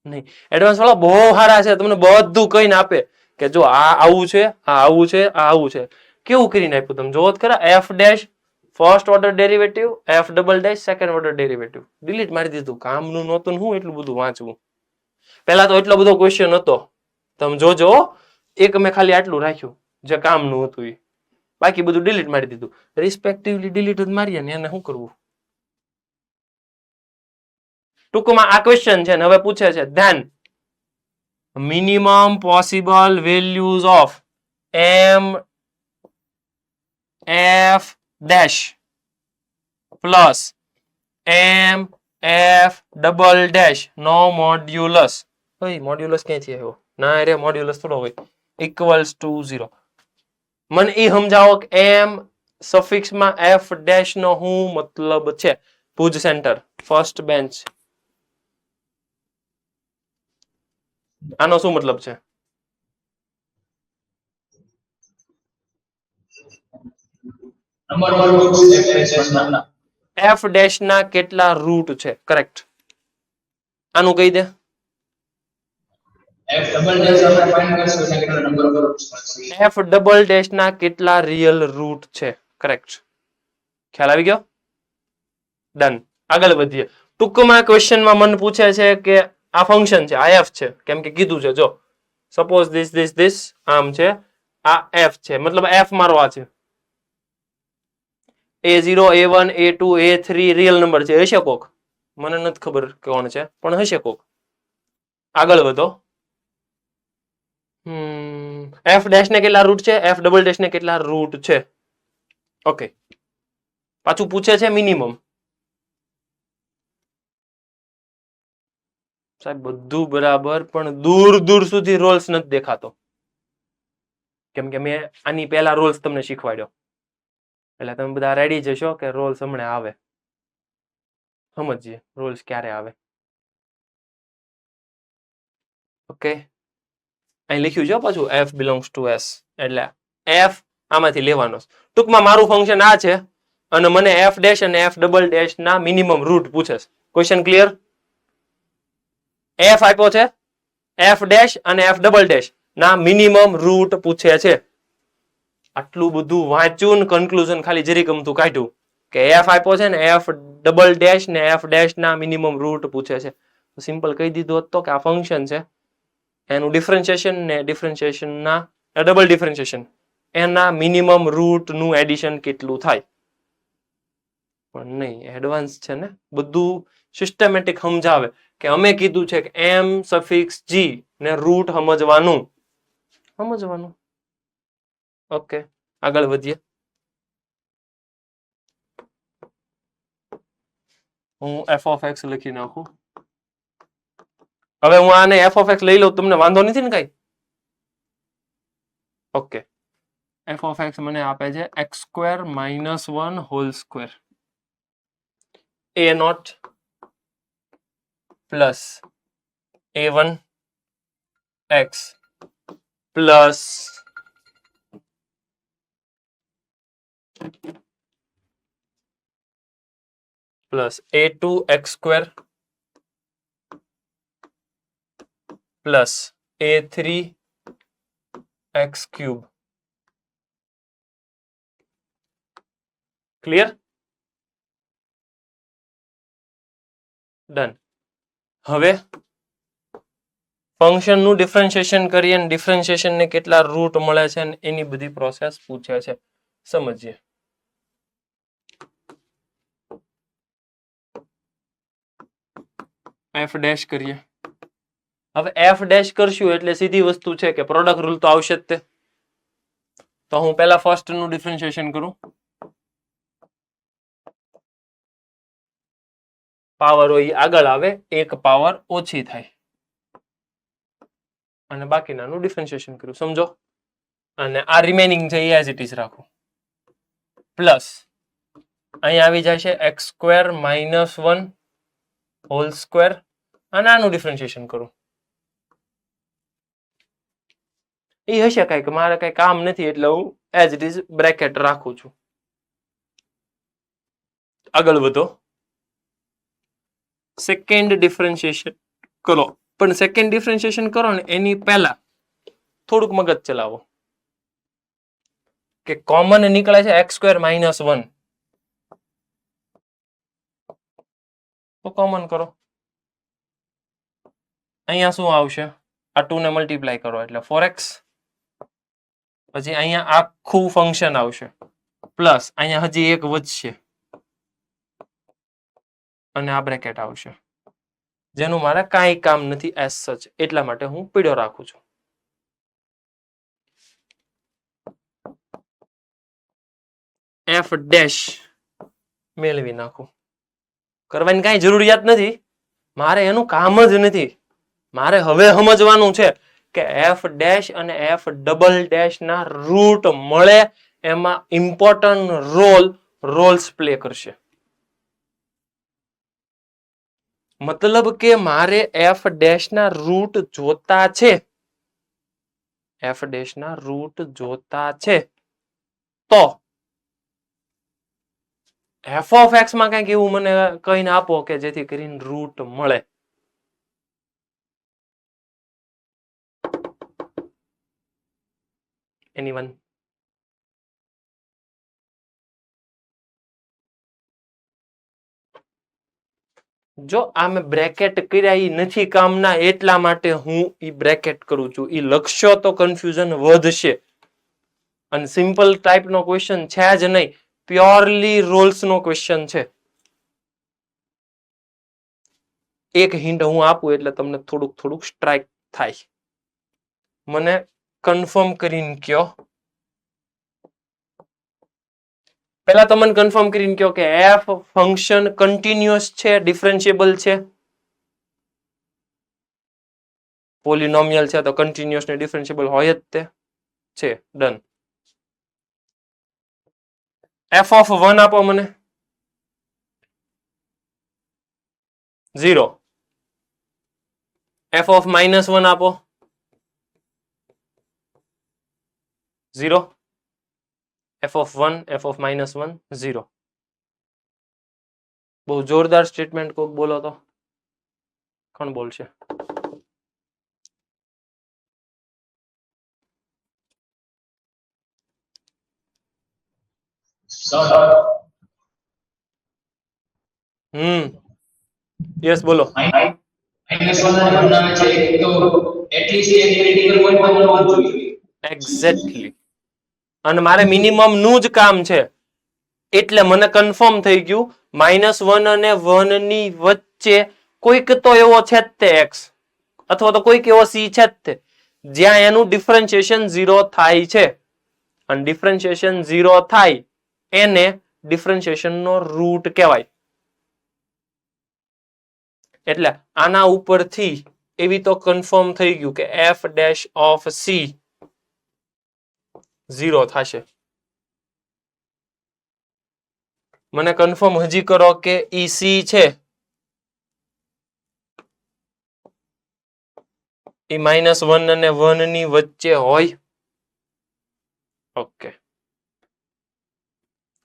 નહીં. એડવાન્સ વાળા બહુ સારા છે, તમને બધું કહીને આપે કે જો આ આવું છે, આ આવું છે, આ આવું છે. કેવું કરીને આપ્યું તમે જોવો જ ખરા. f dash first order derivative, f double dash second order derivative. Delete મારી દીધું, કામનું નહોતું. હું એટલું બધું વાંચવું? પહેલા તો એટલો બધો ક્વેશ્ચન હતો, તમે જોજો. એક મેં ખાલી આટલું રાખ્યું જે કામનું હતું એ, બાકી બધું ડિલીટ મારી દીધું. રિસ્પેક્ટિવલી ડિલીટ જ મારીએ ને એને શું કરવું? ટૂંકમાં આ ક્વેશ્ચન છે ને હવે પૂછે છે ધ્યાન. Minimum possible values of m f dash plus m f double dash નો મોડ્યુલસ. ઓય મોડ્યુલસ ક્યાંથી આવ્યો? ના રે, મોડ્યુલસ થોડો હોય. Equals to 0. મને એ સમજાવો કે m સફિક્સમાં f dash નો શું મતલબ છે? ભુજ સેન્ટર ફર્સ્ટ બેન્ચ, આનો શું મતલબ છે? f ડેશ ના કેટલા રૂટ છે? કરેક્ટ. આનું કહી દે. f ડબલ ડેશ ના કેટલા રિયલ રૂટ છે? કરેક્ટ. ખ્યાલ આવી ગયો? ડન. આગળ વધીએ. ટૂંકમાં ક્વેશ્ચનમાં મને પૂછે છે કે આ ફંક્શન છે, આ f છે, કેમ કે કીધું છે જો સપોઝ ધીસ આમ છે, આ f છે, મતલબ f મારો આ છે. a0 a1 a2 a3 real number છે. હશે કોક, મને નથી ખબર કોણ છે, પણ હશે કોક. આગળ વધો. f ડેશ ને કેટલા રૂટ છે? f ડબલ ડેશ ને કેટલા રૂટ છે? ઓકે. પાછું પૂછે છે મિનિમમ. સાહેબ બધું બરાબર, પણ દૂર દૂર સુધી રોલ્સ નથી દેખાતો, કેમ કે મેં આની પહેલા રોલ્સ તમને શીખવાડ્યો. એટલે તમે બધા રેડી જશો કે રોલ્સ હમણાં આવે. સમજીએ રોલ્સ ક્યારે આવે. ઓકે, અહીં લખ્યું છે પાછું f belongs to s, એટલે f આમાંથી લેવાનો. ટૂંકમાં મારું ફંક્શન આ છે અને મને f ડેશ અને f ડબલ ડેશ ના મિનિમમ રૂટ પૂછે છે. Question clear? એફ આપ્યો છે, એફ ડેશ અને એફ ડબલ ડેશ ના મિનિમમ રૂટ પૂછે છે. આટલું બધું વાંચ્યું ને કન્ક્લુઝન ખાલી જરી ગમતું કાઢ્યું કે એફ આપ્યો છે ને એફ ડબલ ડેશ ને એફ ડેશ ના મિનિમમ રૂટ પૂછે છે. સિમ્પલ કહી દીધું હતું કે આ ફંક્શન છે, એનું ડિફરન્શિએશન ને ડિફરન્શિએશન ના ડબલ ડિફરન્શિએશન એના મિનિમમ રૂટ નું એડિશન કેટલું થાય. પણ નહીં, એડવાન્સ છે ને, બધું સિસ્ટમેટિક સમજાવે કે અમે કીધું છે કે એમ સફિક્સ જી ને રૂટ સમજવાનું. ઓકે, આગળ વધીએ. હું એફ ઓફ એક્સ લખી નાખું. હવે હું આને એફ ઓફ એક્સ લઈ લઉં, તમને વાંધો નથી ને કઈ? ઓકે, એફ ઓફ એક્સ મને આપે છે x square minus 1 whole square a naught plus a1 x plus a2 x square plus a3 x cube. Clear? Done. હવે ફંક્શન નું ડિફરન્શિએશન કરીએ અને ડિફરન્શિએશન ને કેટલા રૂટ મળે છે એની બધી પ્રોસેસ પૂછે છે. સમજીએ. એફ ડેશ કરીએ. હવે એફ ડેશ કરશું એટલે સીધી વસ્તુ છે કે પ્રોડક્ટ રૂલ તો આવશે જ તે. તો હું પહેલા ફર્સ્ટ નું ડિફરન્શિએશન કરું. પાવર હોય આગળ આવે, એક પાવર ઓછી થાય અને બાકીનાનું ડિફરન્શિએશન કર્યું. સમજો? અને આ રિમેનિંગ છે એ એઝ ઇટ ઇઝ રાખું. પ્લસ અહીં આવી જાય છે x square minus 1 whole square અને આનું ડિફરન્શિએશન કરું. એ હશે કઈ કે મારે કઈ કામ નથી એટલે હું એઝ ઇટ ઇઝ બ્રેકેટ રાખું છું. આગળ વધો. સેકન્ડ ડિફરન્શિએશન કરો. પણ સેકન્ડ ડિફરન્શિએશન કરો ને એની પહેલા થોડુંક મગજ ચલાવો કે કોમન નીકળે છે એક્સ સ્ક્વેર માઇનસ 1, તો કોમન કરો. અહીંયા શું આવશે? આ 2 ને મલ્ટીપ્લાય કરો એટલે 4x. પછી અહીંયા આખું ફંક્શન આવશે પ્લસ અહીંયા હજી એક વધશે અને આ બ્રેકેટ આવશે જેનું મારે કાંઈ કામ નથી એઝ સચ, એટલા માટે હું પીડ્યો રાખું છું. એફ ડેશ મેળવી નાખું. કરવાની કાંઈ જરૂરિયાત નથી, મારે એનું કામ જ નથી. મારે હવે સમજવાનું છે કે એફ ડેશ અને એફ ડબલ ડેશ ના રૂટ મળે એમાં ઇમ્પોર્ટન્ટ રોલ્સ પ્લે કરશે. મતલબ કે મારે એફ ડેશ ના રૂટ જોતા છે, એફ ડેશ ના રૂટ જોતા છે તો એફ ઓફ એક્સ માં કંઈક એવું મને કહીને આપો કે જેથી કરીને રૂટ મળે. એનીવન? જો આ મેં બ્રેકેટ કર્યા એ નથી કામના, એટલા માટે હું ઈ બ્રેકેટ કરું છું. ઈ લખશો તો કન્ફ્યુઝન વધશે અને સિમ્પલ ટાઈપ નો ક્વેશ્ચન છે જ નહીં, પ્યોરલી રોલ્સ નો ક્વેશ્ચન છે. એક હિન્ટ હું આપું એટલે તમને થોડુંક સ્ટ્રાઇક થાય. મને કન્ફર્મ કરીને કયો, પહેલા તમને કન્ફર્મ કરીને કયો કે એફ ફંક્શન કન્ટિન્યુઅસ છે, ડિફરન્શિયેબલ છે? પોલિનોમિયલ છે તો કન્ટિન્યુઅસ ને ડિફરન્શિયેબલ હોય જ તે છે. ડન. એફ ઓફ 1 આપો મને 0. એફ ઓફ -1 આપો 0. F of 1, F of -1 0. બહુ જોરદાર સ્ટેટમેન્ટ કોક બોલો તો. કોણ બોલશે? યસ બોલો. એક્ઝેક્ટલી. અને મારે મિનિમમ નું જ કામ છે એટલે મને કન્ફર્મ થઈ ગયું -1 અને 1 ની વચ્ચે કોઈક તો એવો છે જ તે x અથવા તો કોઈક એવો c છે જ તે જ્યાં એનું ડિફરન્શિએશન 0 થાય છે અને ડિફરન્શિએશન 0 થાય એને ડિફરન્શિએશન નો રૂટ કહેવાય. એટલે આના ઉપરથી એવી તો કન્ફર્મ થઈ ગયું કે f ડેશ ઓફ c 0 થશે. મને કન્ફર્મ હજી કરો કે ઈ c છે એ -1 અને 1 ની વચ્ચે હોય. ઓકે,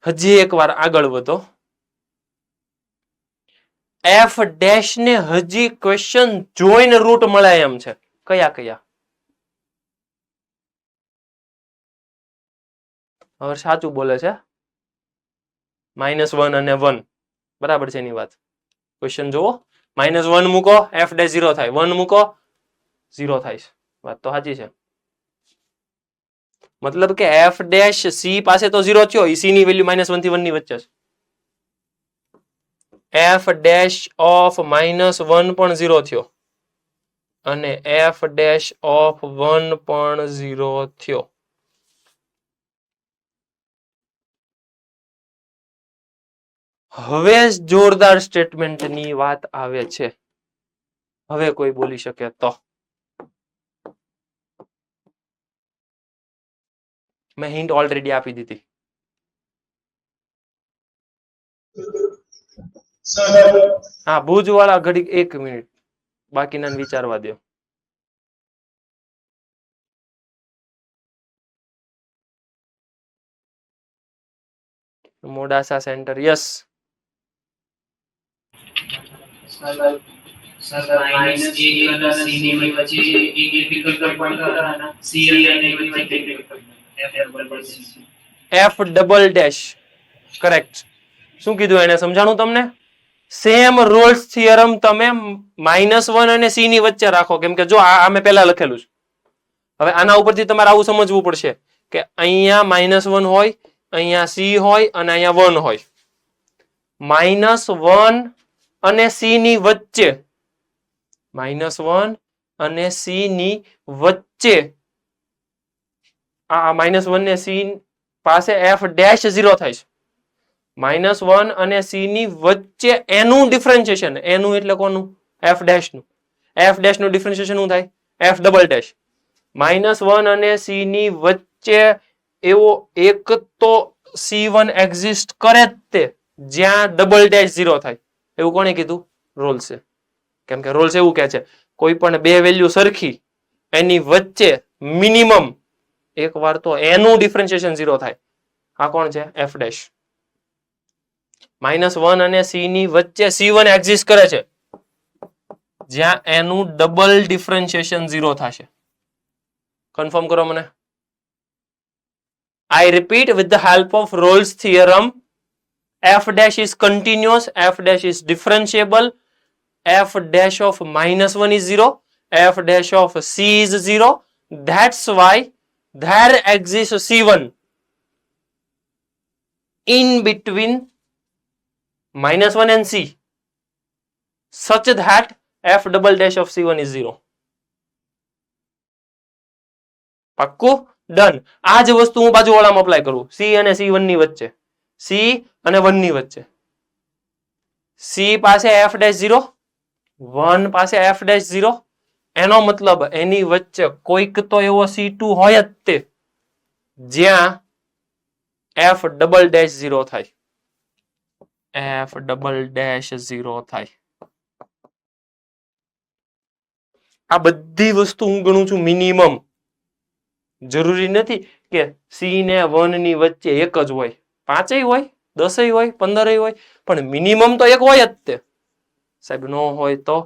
હજી એક વાર આગળ વધો. એફ ડેશ ને હજી ક્વેશ્ચન જોઈન રૂટ મળે એમ છે. કયા કયા? હવે સાચું બોલે છે. -1 અને 1 બરાબર છે એની વાત. ક્વેશ્ચન જુઓ. -1 મૂકો એફ ડેશ 0 થાય, 1 મૂકો 0 થાય. વાત તો સાચી છે. મતલબ કે એફ ડેશ સી પાસે તો 0 થયો, સી ની વેલ્યુ -1 થી 1 ની વચ્ચે છે. એફ ડેશ ઓફ -1 પણ 0 થયો અને એફ ડેશ ઓફ 1 પણ 0 થયો. હવે જોરદાર સ્ટેટમેન્ટની વાત આવે છે. હવે કોઈ બોલી શકે તો. મેં હિન્ટ ઓલરેડી આપી દીધી. હા, ભુજ વાળા ઘડી 1 મિનિટ બાકીના વિચારવા દો. Modasa centre yes. F double dash correct. શું કીધું એને સમજાણું તમને? સેમ રોલ્સ થિયરમ તમે -1 અને c ની વચ્ચે રાખો. કેમ કે જો આ મેં પહેલા લખેલું છે. હવે આના ઉપરથી તમારે આવું સમજવું પડશે કે અહીંયા -1 હોય, અહીંયા c હોય અને અહીંયા 1 હોય. -1 અને c ની વચ્ચે, -1 અને c ની વચ્ચે આ -1 ને c પાસે f ડેશ 0 થાય છે. -1 અને c ની વચ્ચે એનું ડિફરન્શિએશન, એનું એટલે કોનું? f ડેશ નું. f ડેશ નું ડિફરન્શિએશન શું થાય? f double dash. -1 અને c ની વચ્ચે એવો એક તો c1 એક્ઝિસ્ટ કરે જ તે જ્યાં ડબલ ડેશ 0 થાય. એવું કોણે કીધું? રોલ્સે. કેમ કે રોલ્સ એવું કહે છે કોઈ પણ બે વેલ્યુ સરખી એની વચ્ચે મિનિમમ એક વાર તો એનું ડિફરન્શિએશન 0 થાય. આ કોણ છે? f dash. -1 અને c ની વચ્ચે c1 એક્ઝિસ્ટ કરે છે જ્યાં એનું ડબલ ડિફરન્શિએશન 0 થશે. કન્ફર્મ કરો મને. I repeat with the help of Rolle's theorem, f dash is continuous, f dash is differentiable, f dash of -1 is 0, f dash of c is 0. That's why there exists c1 in between -1 and c such that f double dash of c1 is 0. પાક્કું? ડન. આ જ વસ્તુ હું બાજુવાળામાં અપ્લાય કરું. c અને c1 ની વચ્ચે, c અને 1 ની વચ્ચે. c પાસે f dash 0, 1 પાસે f dash 0. એનો મતલબ એની વચ્ચે કોઈક તો એવો c2 હોય જ તે જ્યાં f ડબલ ડેશ 0 થાય. f ડબલ ડેશ 0 થાય. આ બધી વસ્તુ હું ગણું છું મિનિમમ. જરૂરી નથી કે c ને 1 ની વચ્ચે એક જ હોય, 5 હોય, 10 હોય, 15 હોય, પણ મિનિમમ તો એક હોય જ તે. સાહેબ નો હોય તો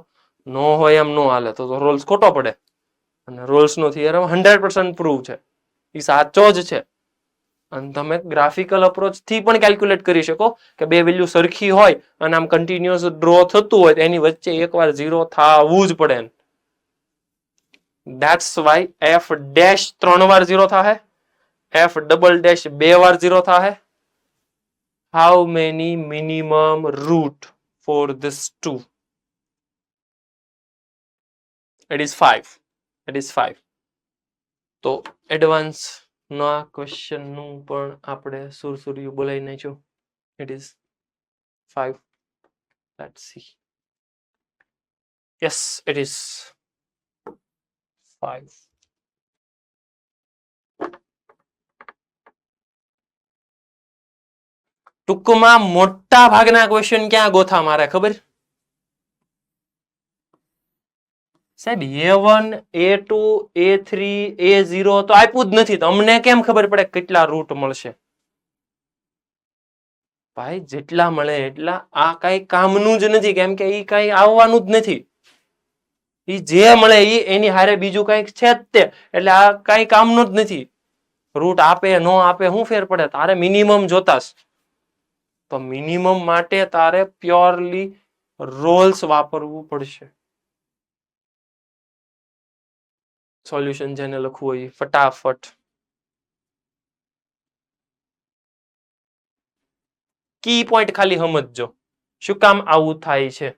નો હોય એમ નો હાલે, તો રોલ્સ ખોટો પડે. અને રોલ્સ નો થિયરમ 100% પ્રૂવ છે. એ સાચો જ છે. અને તમે ગ્રાફિકલ અપ્રોચ થી પણ કેલ્ક્યુલેટ કરી શકો કે બે વેલ્યુ સરખી હોય અને આમ કન્ટિન્યુઅસ ડ્રો થતું હોય એની વચ્ચે એકવાર 0 થવું જ પડે. That's why f dash 3 વાર 0 થાય, f double dash 2 વાર 0 થાય. How many minimum root for this 2? It is 5. It is 5. તો એડવાન્સ ના ક્વેશ્ચન નું પણ આપણે સુરસુર્યું બોલાવી નાખ્યું. It is 5. Let's see. Yes, it is 5. ટૂંકમાં મોટા ભાગના ક્વેશ્ચન ક્યાં ગોથા મારે ખબર? સાહેબ A1, A2, A3, A0 તો આપ્યું જ નથી. તમને કેમ ખબર પડે કેટલા રૂટ મળશે? ભાઈ જેટલા મળે એટલા. આ કઈ કામનું જ નથી, કેમ કે ઈ કઈ આવવાનું જ નથી. ઈ જે મળે ઈ એની હારે બીજું કઈક છે જ તે. એટલે આ કઈ કામનું જ નથી. રૂટ આપે નો આપે શું ફેર પડે? તારે મિનિમમ જોતાસ. તો મિનિમમ માટે તારે પ્યોરલી રોલ્સ વાપરવું પડશે. સોલ્યુશન જેને લખવું હોય ફટાફટ. કી પોઈન્ટ ખાલી સમજજો શું કામ આવું થાય છે.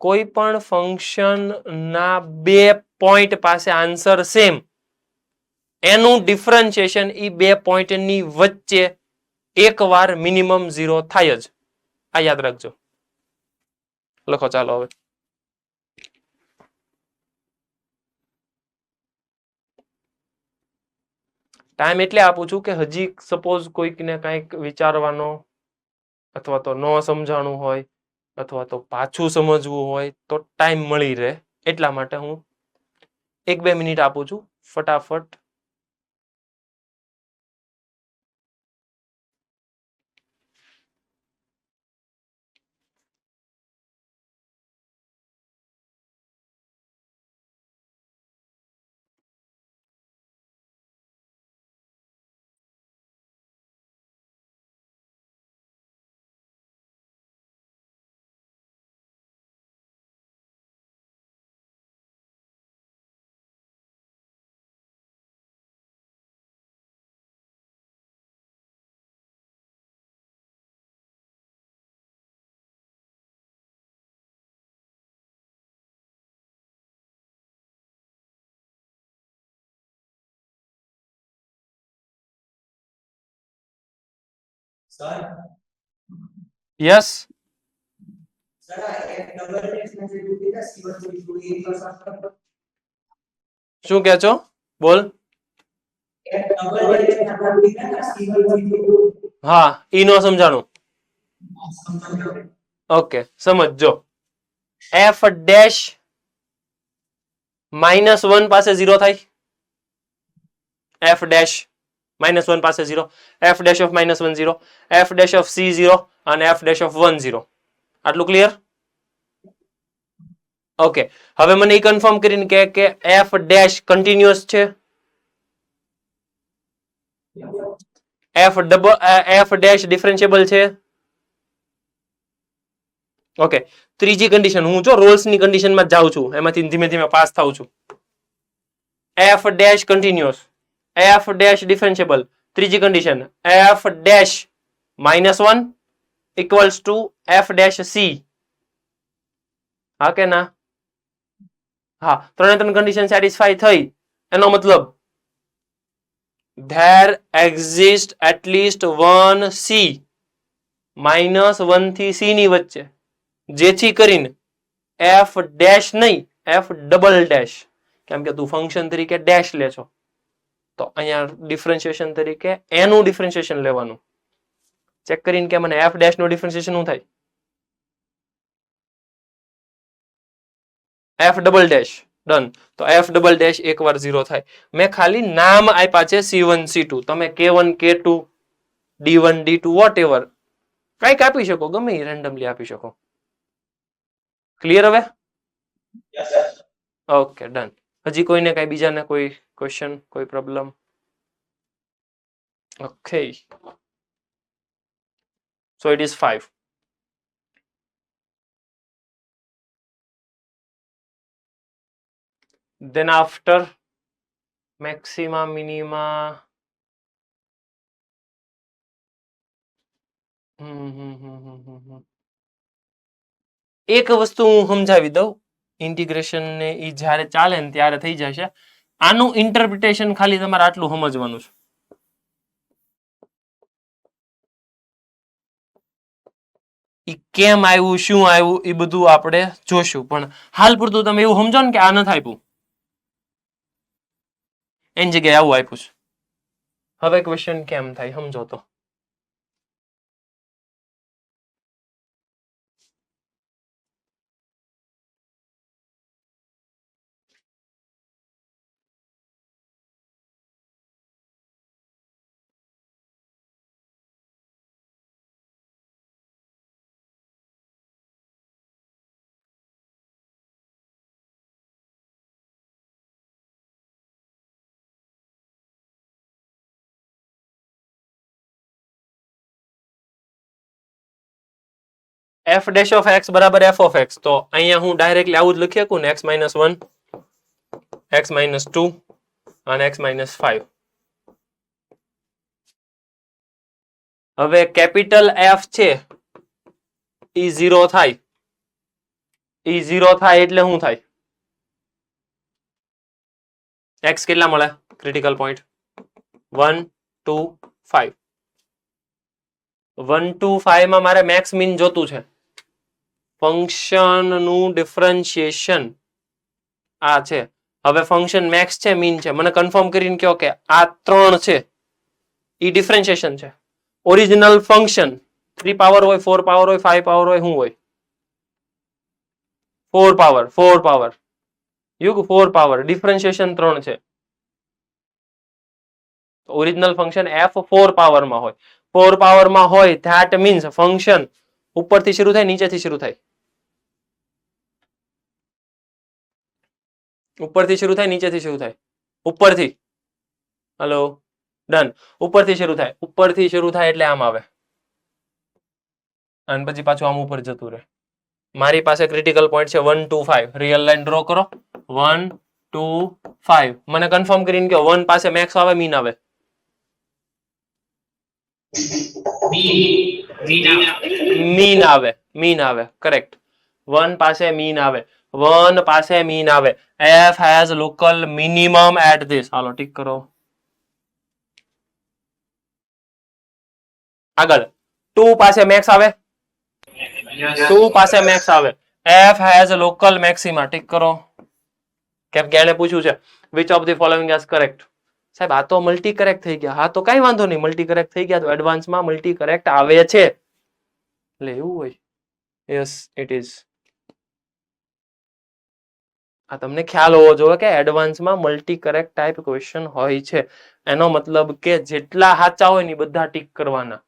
કોઈ પણ ફંક્શન ના બે પોઈન્ટ પાસે આન્સર સેમ, એનું ડિફરન્શિએશન ઈ બે પોઈન્ટ ની વચ્ચે એકવાર મિનિમમ 0 થાય જ. આ યાદ રાખજો. લખો ચાલો હવે. ટાઈમ એટલે આપું છું કે હજી સપોઝ કોઈકને કંઈક વિચારવાનો અથવા તો ન સમજાણું હોય અથવા તો પાછું સમજવું હોય તો ટાઈમ મળી રહે. એટલા માટે હું 1-2 મિનિટ આપું છું ફટાફટ. યસ શું કે છો? બોલ. હા ઈ નો સમજાણું. ઓકે સમજો. f ડેશ -1 પાસે 0 થાય. f ડેશ -1 પાસે 0, f dash of -1 0, f dash of c 0 અને f dash of 1 0. આટલું ક્લિયર? ઓકે હવે મને ઈ કન્ફર્મ કરીને કે f ડેશ કન્ટિન્યુઅસ છે. f ડેશ ડિફરન્શિયેબલ છે. ઓકે ત્રીજી કન્ડિશન હું જો રોલ્સ ની કન્ડિશન માં જાઉં છું, એમાંથી ધીમે ધીમે પાસ થાઉં છું. f dash continuous, f dash differentiable. ત્રીજી condition f dash -1 equals to f dash c. હા કે ના? હા ત્રણે ત્રણ કન્ડિશન સેટિસ્ફાઈ થઈ. એનો મતલબ there exists at least one c -1 થી c ની વચ્ચે, જેથી કરીને f ડેશ નહીં f ડબલ ડેશ, કેમ કે તું ફંક્શન તરીકે ડેશ લે છો તો અહીંયા ડિફરન્શિએશન તરીકે એનું ડિફરન્શિએશન લેવાનું. ચેક કરીને કે મને f ડેશ નું ડિફરન્શિએશન શું થાય? f double dash. ડન. તો f ડબલ ડેશ એકવાર 0 થાય. મેં ખાલી નામ આપ્યા છે c1 c2. તમે k1 k2 d1 d2 whatever કંઈક આપી શકો, ગમે એ રેન્ડમલી આપી શકો. ક્લિયર હવે? Okay done. હજી કોઈને કઈ બીજાને કોઈ ક્વેશ્ચન, કોઈ problem? Okay, so it is 5. Then after maxima minima, એક વસ્તુ હું સમજાવી દઉં, ઇન્ટિગ્રેશન ને એ જ્યારે ચાલે ને ત્યારે થઈ જશે. આનું ઇન્ટરપ્રિટેશન ખાલી તમારે આટલું સમજવાનું છે. ઈ કેમ આવ્યું, શું આવ્યું, એ બધું આપણે જોશું. પણ હાલ પૂરતું તમે એવું સમજો ને કે આ નથી આપ્યું, એની જગ્યાએ આવું આપ્યું છે. હવે ક્વેશ્ચન કેમ થાય સમજો તો. f dash of x બરાબર f of x, તો અહીંયા હું ડાયરેક્ટલી આવું જ લખી શકું ને, x minus 1, x minus 2 અને x minus 5. હવે કેપિટલ F છે એ 0 થાય, એ 0 થાય એટલે શું થાય? x કેટલા મળે? Critical point 1 2 5. 1 2 5 માં મારે મેક્સ મીન જોતું છે. ફંક્શન નું ડિફરન્શિએશન આ છે. હવે ફંક્શન મેક્સ છે, મીન છે, મને કન્ફર્મ કરીને કહો કે આ 3 છે એ ડિફરન્શિએશન છે. ઓરિજિનલ ફંક્શન 3 પાવર હોય, 4 પાવર હોય, 5 પાવર હોય, શું હોય? 4 પાવર યુગ 4 પાવર. ડિફરન્શિએશન 3 છે. ઓરિજિનલ ફંક્શન f 4 પાવર માં હોય. 4 પાવર માં હોય ધેટ મીન્સ ફંક્શન ઉપરથી શરૂ થાય, નીચેથી શરૂ થાય? ઉપરથી શરૂ થાય, નીચેથી શરૂ થાય? ઉપરથી. Hello, done. ઉપરથી શરૂ થાય. ઉપરથી શરૂ થાય એટલે આમ આવે અને પછી પાછું આમ ઉપર જતું રહે. મારી પાસે ક્રિટિકલ પોઈન્ટ છે 1 2 5. રિયલ લાઈન ડ્રો કરો. 1 2 5. મને કન્ફર્મ કરીને કહો 1 પાસે મેક્સ આવે, મીન આવે? મીન આવે. કરેક્ટ. 1 પાસે મીન આવે. 1 પાસે મીન આવે. f has local minimum at this. Hello tick કરો. આગળ 2 પાસે મેક્સ આવે. 2 પાસે મેક્સ આવે. f has local maxima. Tick કરો. કેમ કે એને પૂછ્યું છે which of the following is correct. સાહેબ આ તો મલ્ટી કરેક્ટ થઈ ગયા. હા તો કઈ વાંધો નહીં, મલ્ટી કરેક્ટ થઈ ગયા તો એડવાન્સમાં મલ્ટી કરેક્ટ આવે છે. એટલે એવું હોય. Yes it is. આ તમને ખ્યાલ હોવો જોઈએ કે એડવાન્સમાં મલ્ટી કરેક્ટ ટાઈપ ક્વેશ્ચન હોય છે. એનો મતલબ કે જેટલા સાચા હોય ને બધા ટીક કરવાના.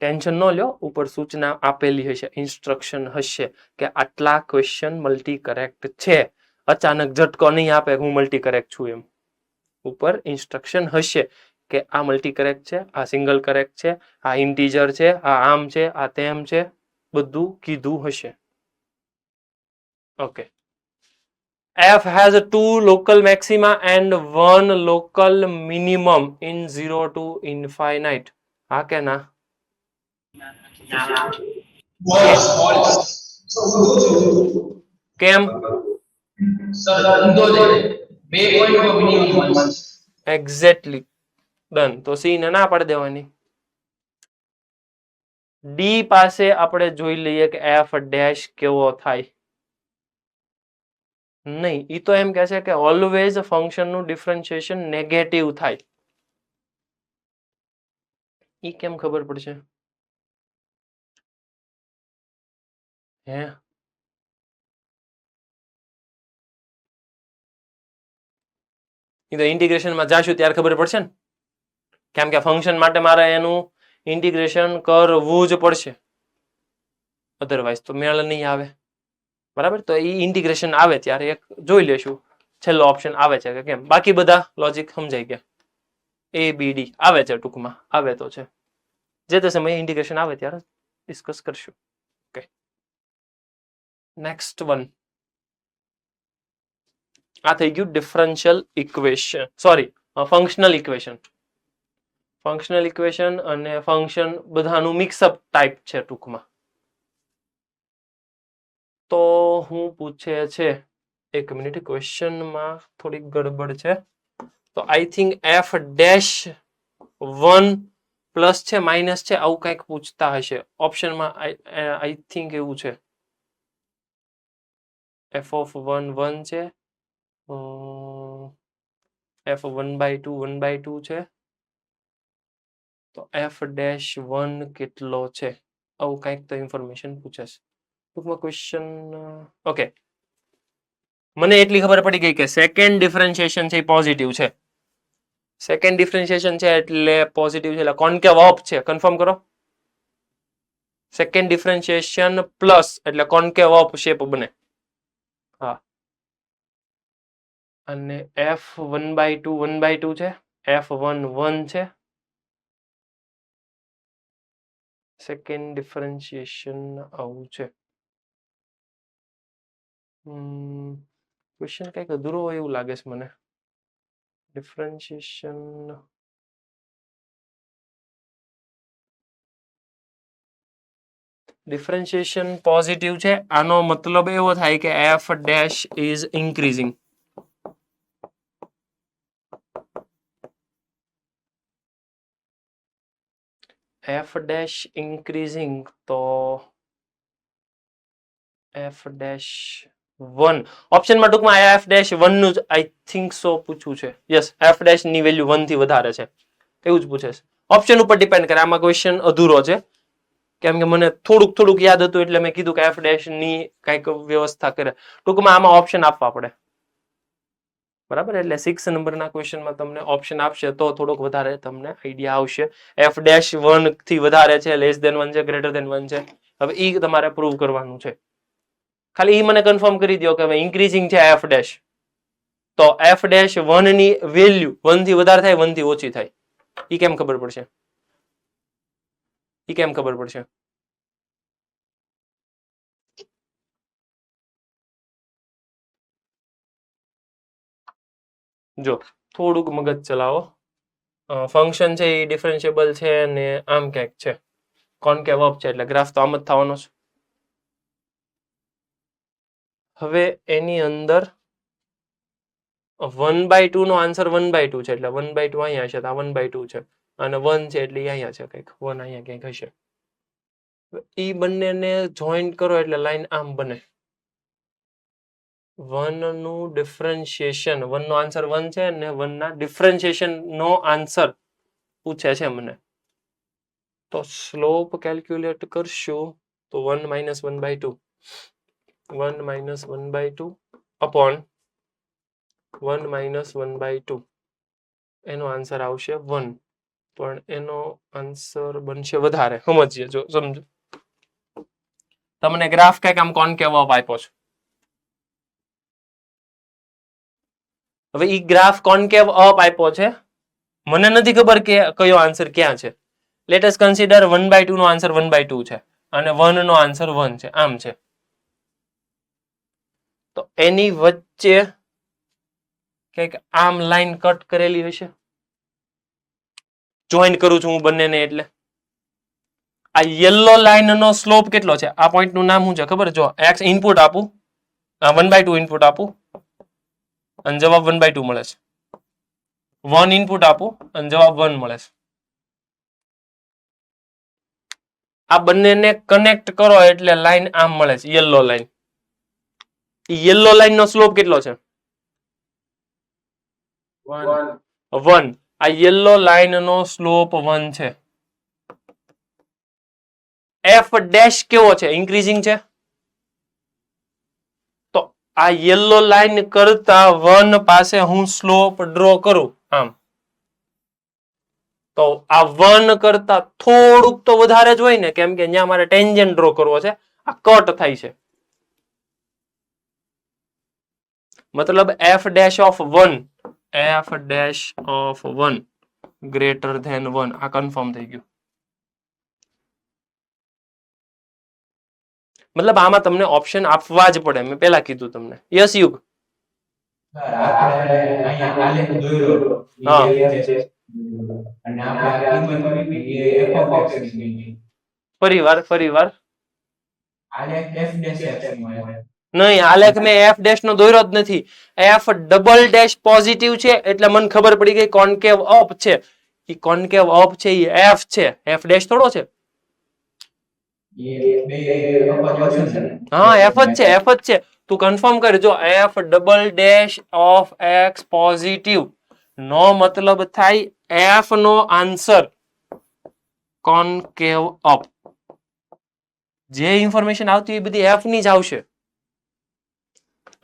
ટેન્શન ન લ્યો, ઉપર સૂચના આપેલી હશે, ઇન્સ્ટ્રક્શન હશે કે આટલા ક્વેશ્ચન મલ્ટી કરેક્ટ છે. અચાનક ઝટકો નહીં આપે હું મલ્ટી કરેક્ટ છું એમ. ઉપર ઇન્સ્ટ્રક્શન હશે કે આ મલ્ટી કરેક્ટ છે, આ સિંગલ કરેક્ટ છે, આ ઇન્ટીજર છે, આ આમ છે, આ તેમ છે, બધું કીધું હશે. Okay. f has 2 local maxima and 1 local minimum in 0 to infinite. હા કે ના? કેમ? એક્ઝેક્ટલી. ડન. તો સી ને ના પાડી દેવાની. ડી પાસે આપણે જોઈ લઈએ કે એફ ડેશ કેવો થાય. નહીં, ઈ તો એમ કહે છે કે ઓલવેઝ ફંક્શન નું ડિફરન્શિએશન નેગેટિવ થાય. ઈ કેમ ખબર પડશે? હે, ઈ તો ઇન્ટિગ્રેશનમાં જાશું ત્યારે ખબર પડશે ને. કેમ કે ફંક્શન માટે મારે એનું ઇન્ટિગ્રેશન કરવું જ પડશે, અધરવાઇઝ તો મેળ નહીં આવે. બરાબર, તો એ ઇન્ટિગ્રેશન આવે ત્યારે એક જોઈ લેશું. છેલ્લો ઓપ્શન આવે છે કે કેમ. બાકી બધા લોજિક સમજાઈ ગયા. ABD આવે છે, ટૂંકમાં આવે તો છે. જે તે સમયે ઇન્ડિકેશન આવે ત્યારે ડિસ્કસ કરશું. Okay, next one. આ થઈ ગયું differential equation, sorry functional equation. Functional equation અને ફંક્શન બધાનું મિક્સઅપ ટાઈપ છે ટૂંકમાં. તો હું પૂછે છે, એક મિનિટ, ક્વેશ્ચનમાં થોડીક ગડબડ છે. તો I think F dash 1 plus છે માઇનસ છે આવું કંઈક પૂછતા હશે ઓપ્શનમાં. આઈ થિંક એવું છે. એફ ઓફ 1 1 છે, એફ 1/2 1/2 છે, તો એફ ડેશ 1 કેટલો છે આવું કંઈક તો ઇન્ફોર્મેશન પૂછે છે ટૂંકમાં ક્વેશ્ચન. ઓકે, મને એટલી ખબર પડી ગઈ કે સેકન્ડ ડિફરન્શિએશન છે એ પોઝિટિવ છે. સેકન્ડ ડિફરન્શિએશન છે એટલે પોઝિટિવ છે, એટલે કોન્કેવ અપ છે. કન્ફર્મ કરો. સેકન્ડ ડિફરન્શિએશન પ્લસ એટલે કોન્કેવ અપ શેપ બને. હા, અને એફ 1/2 1/2 છે, એફ 1 1 છે. સેકન્ડ ડિફરન્શિએશન આવું છે. ક્વેશ્ચન કંઈક અધૂરો હોય એવું લાગે છે મને. ડિફરન્શિએશન ડિફરન્શિએશન પોઝિટિવ છે. આનો મતલબ એવો થાય કે F dash is increasing. F dash increasing તો એફ ડેશ 1 ઓપ્શનમાં ટૂંકમાં એફ ડેશ 1 નું જ આઈ થિંક સો પૂછવું છે. યસ, એફ ડેશ ની વેલ્યુ 1 થી વધારે છે એવું જ પૂછે છે. ઓપ્શન ઉપર ડિપેન્ડ કરે. આમાં ક્વેશ્ચન અધૂરો છે કેમ કે મને થોડુંક યાદ હતું એટલે મેં કીધું કે એફ ડેશ ની કંઈક વ્યવસ્થા કરે. ટૂંકમાં આમાં ઓપ્શન આપવા પડે, બરાબર. એટલે 6 નંબરના ક્વેશ્ચનમાં તમને ઓપ્શન આપશે તો થોડોક વધારે તમને આઈડિયા આવશે. એફ ડેશ 1 થી વધારે છે, લેસ ધેન 1 છે, ગ્રેટર ધેન 1 છે. હવે ઈ તમારે પ્રૂવ કરવાનું છે. ખાલી ઈ મને કન્ફર્મ કરી દો કે હવે ઇન્ક્રીઝિંગ છે એફ ડેશ, તો એફ ડેશ 1 ની વેલ્યુ 1 થી વધારે થાય 1 થી ઓછી થાય. ઈ કેમ ખબર પડશે? ઈ કેમ ખબર પડશે? જો થોડુંક મગજ ચલાવો. ફંક્શન છે એ ડિફરન્શિયેબલ છે ને આમ ક્યાંક છે, કોન્કેવ અપ છે એટલે ગ્રાફ તો આમ જ થવાનો છે. હવે એની અંદર 1/2 નો આન્સર 1/2 છે એટલે 1/2 અહીંયા છે, તો આ 1/2 છે, અને 1 છે એટલે અહીંયા છે કંઈક 1 અહીંયા કંઈક હશે. ઈ બંનેને જોઈન્ટ કરો એટલે લાઈન આમ બને. 1 નું ડિફરન્શિએશન, 1 નો આન્સર 1 છે ને 1 ના ડિફરન્શિએશન નો આન્સર પૂછે છે મને. તો સ્લોપ કેલ્ક્યુલેટ કરશું તો 1 - 1/2 1 - 1/2 અપોન 1 - 1/2 એનો આન્સર આવશે 1, પણ એનો આન્સર બનશે વધારે. સમજીએ, જો સમજો તમને ગ્રાફ કંઈક આમ કોન્કેવ અપ આપ્યો છે. હવે ઈ ગ્રાફ કોન્કેવ અપ આપ્યો છે, મને નથી ખબર કે કયો આન્સર ક્યાં છે. લેટ અસ કન્સિડર 1/2 નો આન્સર 1/2 છે અને 1 નો આન્સર 1 છે, આમ છે. તો એની વચ્ચે કંઈક આમ લાઈન કટ કરેલી હશે. જોઈન્ટ કરું છું હું બંનેને એટલે આ યલો લાઈન નો સ્લોપ કેટલો છે? આ પોઈન્ટ નું નામ શું છે ખબર? જો એક્સ ઇનપુટ આપું, 1/2 ઇનપુટ આપું અને જવાબ 1/2 મળે છે. 1 ઇનપુટ આપું અને જવાબ 1 મળે છે. આ બંનેને કનેક્ટ કરો એટલે લાઈન આમ મળે છે, યલો લાઈન. યલો લાઈન નો સ્લોપ કેટલો છે? 1. આ યલો લાઈન નો સ્લોપ 1 છે. એફ ડેશ કેવો છે? ઇન્ક્રીઝિંગ છે. તો આ યલો લાઈન કરતા 1 પાસે હું સ્લોપ ડ્રો કરું આમ, તો આ 1 કરતા થોડુંક તો વધારે જ હોય ને, કેમ કે અહીંયા મારે ટેન્જન્ટ ડ્રો કરવો છે. આ કટ થાય છે. મતલબ f dash of 1 f dash of 1 greater than 1 આ કન્ફર્મ થઈ ગયું. મતલબ આમાં તમને ઓપ્શન આપવા જ પડે, મેં પેલા કીધું તમને. યસ યુગ? આપણે અહીંયા આલેખ દોર્યો હા. એ f છે અને આપણે આ કિંમત મૂકી એ f of x ની ફરીવાર આલેખ f ડેશ x નો હોય. નહીં, આલેખ મેં એફ ડેશ નો દોર્યો જ નથી. એફ ડબલ ડેશ પોઝિટિવ છે એટલે મને ખબર પડી ગઈ કોન્કેવ અપ છે. ઈ કોન્કેવ અપ છે ઈ એફ છે, એફ ડેશ થોડો છે. એ બે અપવાદ છે ને? હા એફ જ છે, એફ જ છે. તું કન્ફર્મ કર. જો F double dash of X positive નો મતલબ થાય એફ નો આન્સર કોન્કેવ અપ. જે ઇન્ફોર્મેશન આવતી એ બધી એફ ની જ આવશે.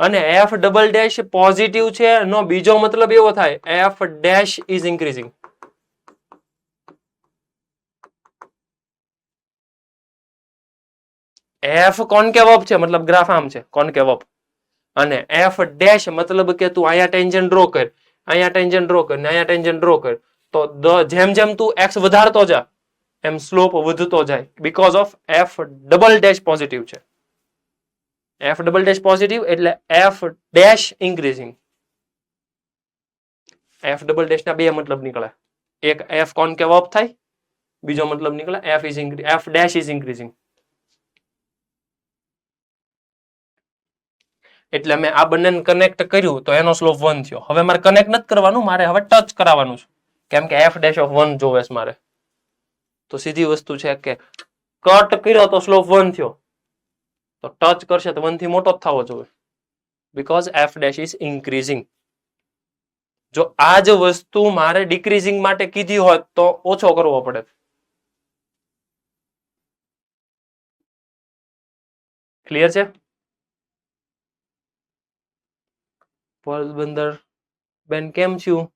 અને એફ ડબલ ડેશ પોઝિટિવ છે નો બીજો મતલબ એવો થાય F dash is increasing. F concave up છે મતલબ ગ્રાફ આમ છે કોન્કેવ અપ. અને એફ ડેશ મતલબ કે તું અહીંયા ટેન્જન્ટ ડ્રો કર, અહીંયા ટેન્જન્ટ ડ્રો કર ને અહીંયા ટેન્જન્ટ ડ્રો કર, તો જેમ જેમ તું એક્સ વધારતો જા એમ સ્લોપ વધતો જાય because of F double dash positive છે. એફ ડબલ ડેશ પોઝિટિવ એટલે F dash increasing. F double dash ના બે મતલબ નીકળે. એક એફ કોન્કેવ અપ થાય, બીજો મતલબ નીકળે એફ ડેશ ઇઝ ઇન્ક્રીઝિંગ. એટલે મેં આ બંનેને કનેક્ટ કર્યું તો એનો સ્લોપ 1 થયો. હવે મારે કનેક્ટ નથી કરવાનું, મારે હવે ટચ કરાવવાનું છે કેમ કે એફ ડેશ ઓફ 1 જોવે છે મારે. તો સીધી વસ્તુ છે કે કટ કર્યો તો સ્લોપ 1 થયો, તો ટચ કરશે તો 1 થી મોટો જ થવો જોઈએ because F dash is increasing. જો આ જ વસ્તુ મારે ડિક્રીઝિંગ માટે કીધી હોત તો ઓછો કરવો પડે. ક્લિયર છે? પોરબંદર બેન કેમ છું?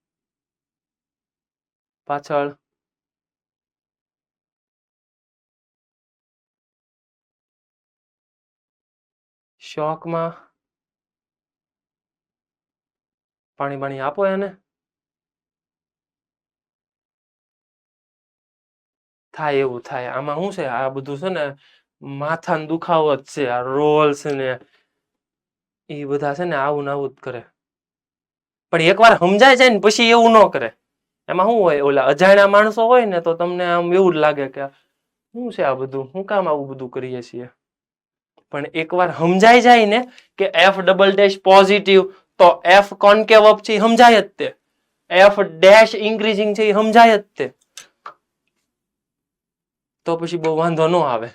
પાછળ શોકમાં પાણી પાણી આપો એને. થાય એવું થાય. આમાં શું છે, આ બધું છે ને માથાનો દુખાવો જ છે. આ રોલ્સ ને એ બધા છે ને આવું ને આવું જ કરે. પણ એકવાર સમજાય જાય ને પછી એવું ન કરે. એમાં શું હોય, ઓલા અજાણ્યા માણસો હોય ને તો તમને આમ એવું જ લાગે કે શું છે આ બધું, શું કામ આવું બધું કરીએ છીએ. પણ એકવાર સમજાઈ જાય ને કે એફ ડબલ ડેશ પોઝિટિવ તો એફ કોન્કેવ અપ છે એ સમજાય જ તે. એફ ડેશ ઇન્ક્રીઝિંગ છે એ સમજાય જ તે. તો પછી બહુ વાંધો ન આવે.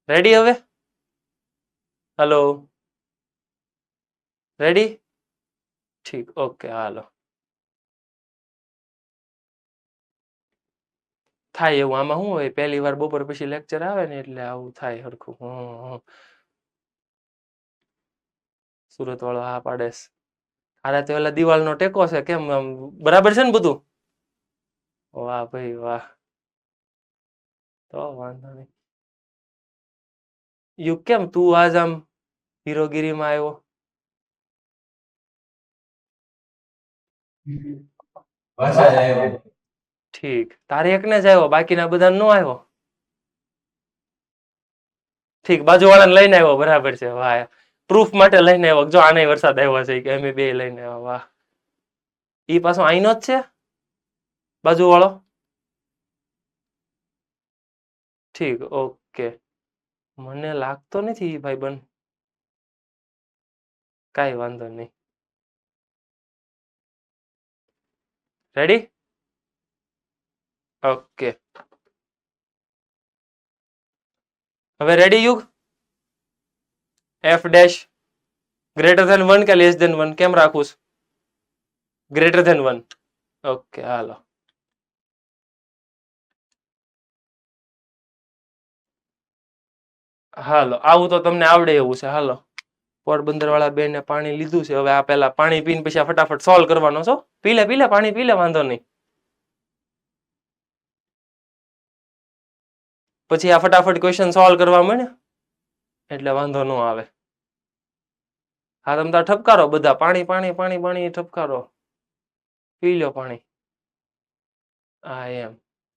રેડી? હવે હલો, રેડી? ઠીક, ઓકે, હાલો. થાય એવું. આમાં શું હોય, પહેલી વાર બપોર પછી લેક્ચર આવે ને એટલે આવું થાય હરખું. સુરત વાળો હા પાડે. આરે તો ઓલા દિવાલનો ટેકો છે કેમ બરાબર છે ને બધું? વાહ ભાઈ વાહ. તો વાંધો નહીં. યુગ કેમ તું આજ આમ હીરોગીરીમાં આવ્યો? વરસાદ આવ્યો. ઠીક, તારે એકને જ આવ્યો, બાકીના બધા નો આવ્યો? ઠીક, બાજુવાળાને લઈને આવ્યો, બરાબર છે. વાહ, પ્રૂફ માટે લઈને આવ્યો. જો આને વરસાદ આવ્યો છે કે અમે બે લઈને આવ્યા. વાહ. ઈ પાછો આઈનો જ છે બાજુવાળો? ઠીક, ઓકે. મને લાગતો નથી ભાઈબંધ. કાંઈ વાંધો નહીં. રેડી? ઓકે. હવે રેડી યુગ? એફ ડેશ ગ્રેટર ધેન 1 કે લેસ ધેન 1 કેમ રાખું? Greater than 1. ઓકે, હાલો. હાલો, આવું તો તમને આવડે એવું છે. હાલો, પોરબંદર વાળા બેને પાણી લીધું છે. હવે આ પેલા પાણી પીને પછી ફટાફટ સોલ્વ કરવાનો છો. પીલે પાણી પીલે, વાંધો નહીં. પછી આ ફટાફટ ક્વેશ્ચન સોલ્વ કરવા મળે એટલે વાંધો ન આવે. હા તમે તાર ઠપકારો બધા, પાણી પાણી પાણી પાણી ઠપકારો, પી લો પાણી. હા એમ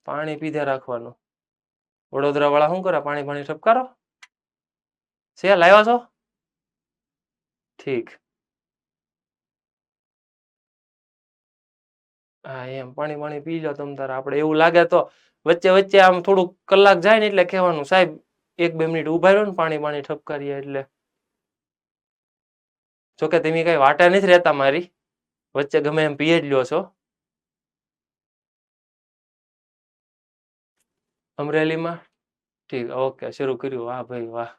પાણી પીધે રાખવાનું. વડોદરા વાળા શું કરે, પાણી પાણી ઠપકારો છે, લાવ્યા છો? ઠીક. હા એમ પાણી પાણી પી લો તમ તારે. આપણે એવું લાગે તો વચ્ચે વચ્ચે આમ થોડુંક કલાક જાય ને એટલે કહેવાનું, સાહેબ 1-2 મિનિટ ઉભા રહ્યો ને, પાણી પાણી ઠપકારીએ. એટલે જોકે તમે કઈ વાટા નથી રહેતા મારી, વચ્ચે ગમે એમ પીએ જ લ્યો છો. અમરેલીમાં ઠીક, ઓકે શરૂ કર્યું. વાહ ભાઈ વાહ,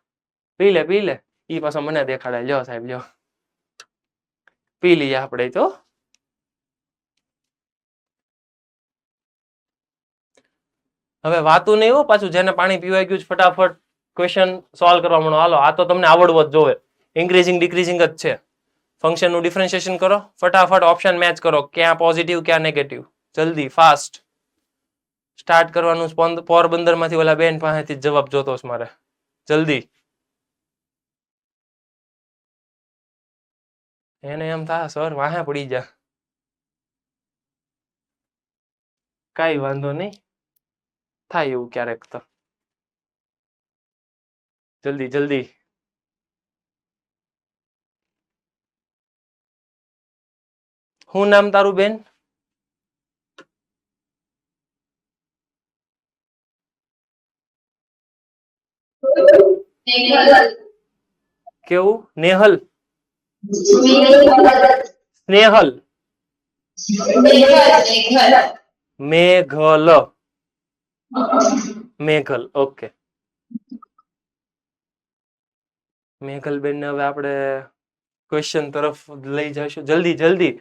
પી લે પી લે. ઈ પાછો મને દેખાડે, લ્યો સાહેબ લ્યો, પી લઈએ આપણે તો. હવે વાતું નહીં હો પાછું, જેને પાણી પીવાઈ ગયું ફટાફટ ક્વેશ્ચન સોલ્વ કરવા માંડો. હાલો આ તો તમને આવડવો જ જોવે, ઇન્ક્રીઝિંગ ડિક્રીઝિંગ જ છે. ફંક્શનનું ડિફરન્શિએશન કરો ફટાફટ, ઓપ્શન મેચ કરો, ક્યાં પોઝિટિવ ક્યાં નેગેટિવ, જલ્દી ફાસ્ટ. સ્ટાર્ટ કરવાનું પોરબંદર માંથી ઓલા બેન પાસેથી જવાબ જોતો છે મારે, જલ્દી. એને એમ થાય સર વાહે પડી જા, કઈ વાંધો નહીં, થાય એવું ક્યારેક તો. જલ્દી જલ્દી. શું નામ તારું બેન? કેવું? નેહલ? સ્નેહલ? મેઘલ? મેઘલ, ઓકે. મેઘલ બેન ને હવે આપણે ક્વેશ્ચન તરફ લઈ જઈશું. જલ્દી જલ્દી.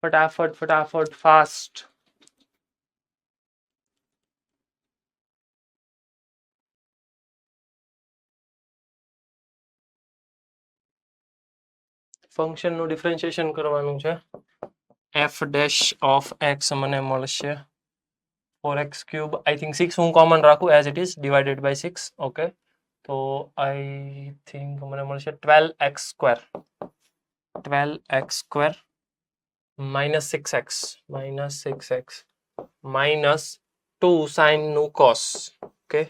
ફટાફટ ફટાફટ ફાસ્ટ. ફંક્શનનું ડિફરન્શિએશન કરવાનું છે. f ડેશ ઓફ x મને મળશે 4x³, આઈ થિંક 6 હું કોમન રાખું as it is, divided by 6. Okay, તો આઈ થિંક મને મળશે 12x² 12x² minus 6x minus 2 sine નું કોસ. ઓકે,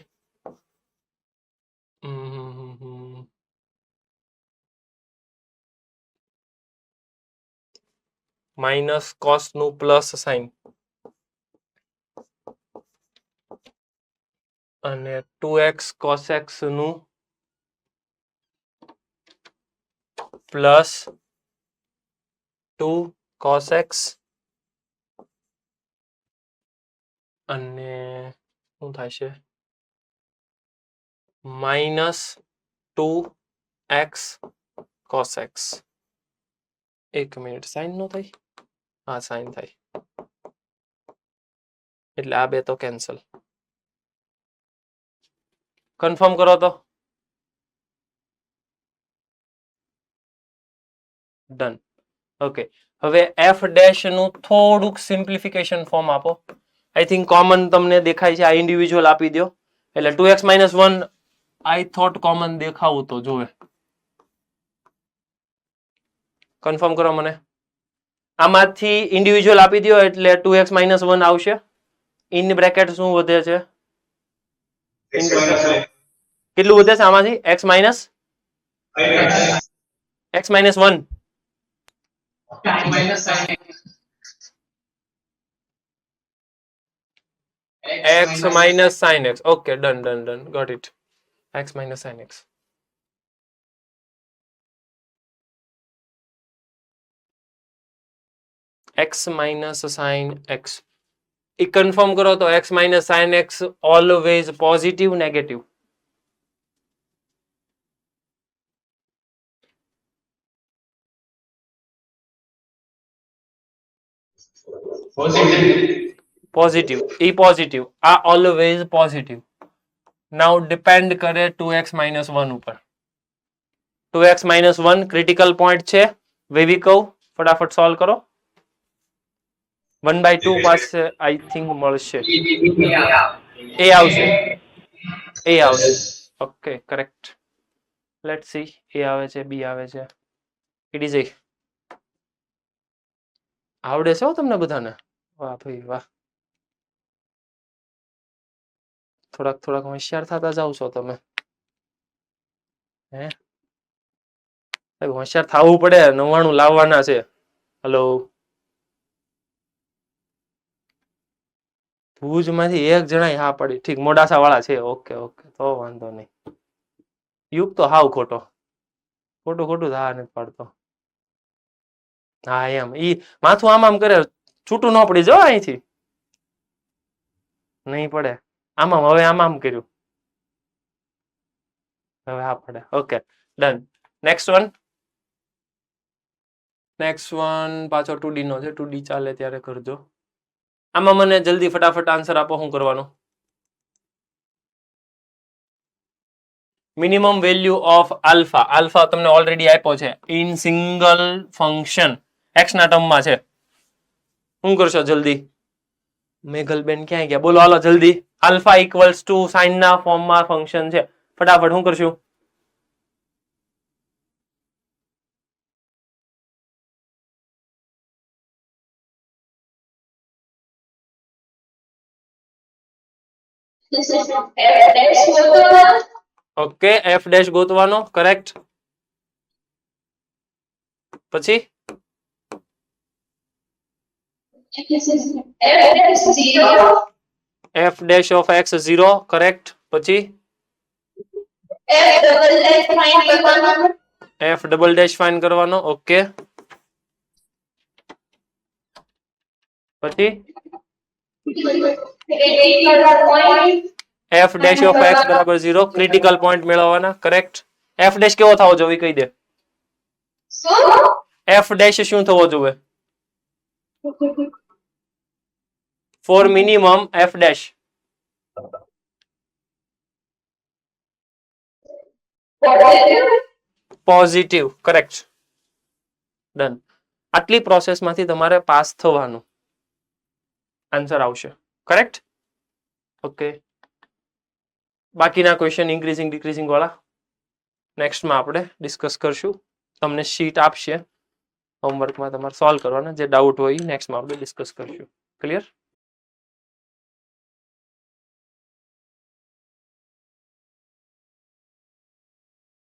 માઇનસ કોસ નું પ્લસ સાઇન, અને 2x cos x નું પ્લસ 2 cos x, અને શું થાય છે માઇનસ 2x cos x. એક મિનિટ, સાઇન નો થાય? હા સાઇન થાય, એટલે આ બે તો કેન્સલ. કન્ફર્મ કરો તો. ડન. ઓકે, હવે f ડેશ નું થોડુંક સિમ્પ્લિફિકેશન ફોર્મ આપો. આઈ થિંક કોમન તમને દેખાય છે, આ ઇન્ડિવિજ્યુઅલ આપી દો, એટલે 2x - 1 આઈ થોટ કોમન દેખાવું તો જોવે. કન્ફર્મ કરો મને. આમાંથી ઇન્ડિવિજ્યુઅલ આપી દો એટલે 2x - 1 આવશે. ઇન બ્રેકેટ શું વધે છે? કેટલું વધે છે આમાંથી? x - 1 x - sin x. Okay, done done done, got it. x - sin x. x - sin x. એ કન્ફર્મ કરો તો x - sin x always positive negative? Positive. Positive, ઈ પોઝિટિવ, આ ઓલવેઝ પોઝિટિવ. નાઉ ડિપેન્ડ કરે 2x - 1 ઉપર. 2x - 1 ક્રિટિકલ પોઈન્ટ છે. વેવી કહું ફટાફટ સોલ્વ કરો. 1/2 પાસે આઈ થિંક મળશે. એ આવશે, એ આવશે. Okay correct. લેટ સી એ આવે છે, બી આવે છે. ઇટ ઇઝ એ. આવડે છે તમને બધાને? વાહ ભાઈ વાહ. થોડાક હોશિયાર થતા જાવ છો તમે. હે હોશિયાર થવું પડે, 99 લાવવાના છે. હલો, ભુજમાંથી એક જણા હા પડી. ઠીક, મોડાસા વાળા છે. ઓકે ઓકે, તો વાંધો નહીં. યુગ તો હાવ ખોટો, ખોટું હા નથી પાડતો. હા એમ ઈ માથું આમ કરે, છૂટું ન પડી જાવ અહીંથી. નહીં પડે આમાં. હવે આમ કર્યું, હવે હા પડે. Okay done. નેક્સ્ટ વન પાછો 2D નો છે. 2D ચાલે ત્યારે કરજો. આમાં મને જલ્દી ફટાફટ આન્સર આપો. શું કરવાનું? Minimum value of alpha. Alpha તમને ઓલરેડી આપ્યો છે ઇન સિંગલ ફંક્શન, એક્સ ના ટર્મમાં છે. શું કરશો જલ્દી? મેઘલબેન ક્યાં ગયા? બોલો હાલો જલ્દી. આલ્ફા ઇક્વલ્સ ટુ સાઇન ના ફોર્મમાં ફંક્શન છે. ફટાફટ શું કરશું? ઓકે, એફ ડેશ ગોતવાનો. કરેક્ટ. પછી F dash of X 0. Correct. પછી એફ ડબલ ડેશ ફાઇન કરવાનો. ઓકે, પછી એફ ડેશ ઓફ એક્સ બરાબર 0. ક્રિટિકલ પોઈન્ટ મેળવવાના. કરેક્ટ. એફ ડેશ કેવો થવો જોઈએ કહી દે. એફ ડેશ શું થવો જોઈએ? For minimum f dash positive. Correct. Done. આટલી પ્રોસેસમાંથી તમારે પાસ થવાનું, આન્સર આવશે. કરેક્ટ. ઓકે, બાકીના ક્વેશ્ચન ઇન્ક્રીઝિંગ ડિક્રીઝિંગ વાળા નેક્સ્ટમાં આપણે ડિસ્કસ કરશું. તમને શીટ આપશે, હોમવર્કમાં તમારે સોલ્વ કરવાના. જે ડાઉટ હોય નેક્સ્ટમાં આપણે ડિસ્કસ કરશું. ક્લિયર?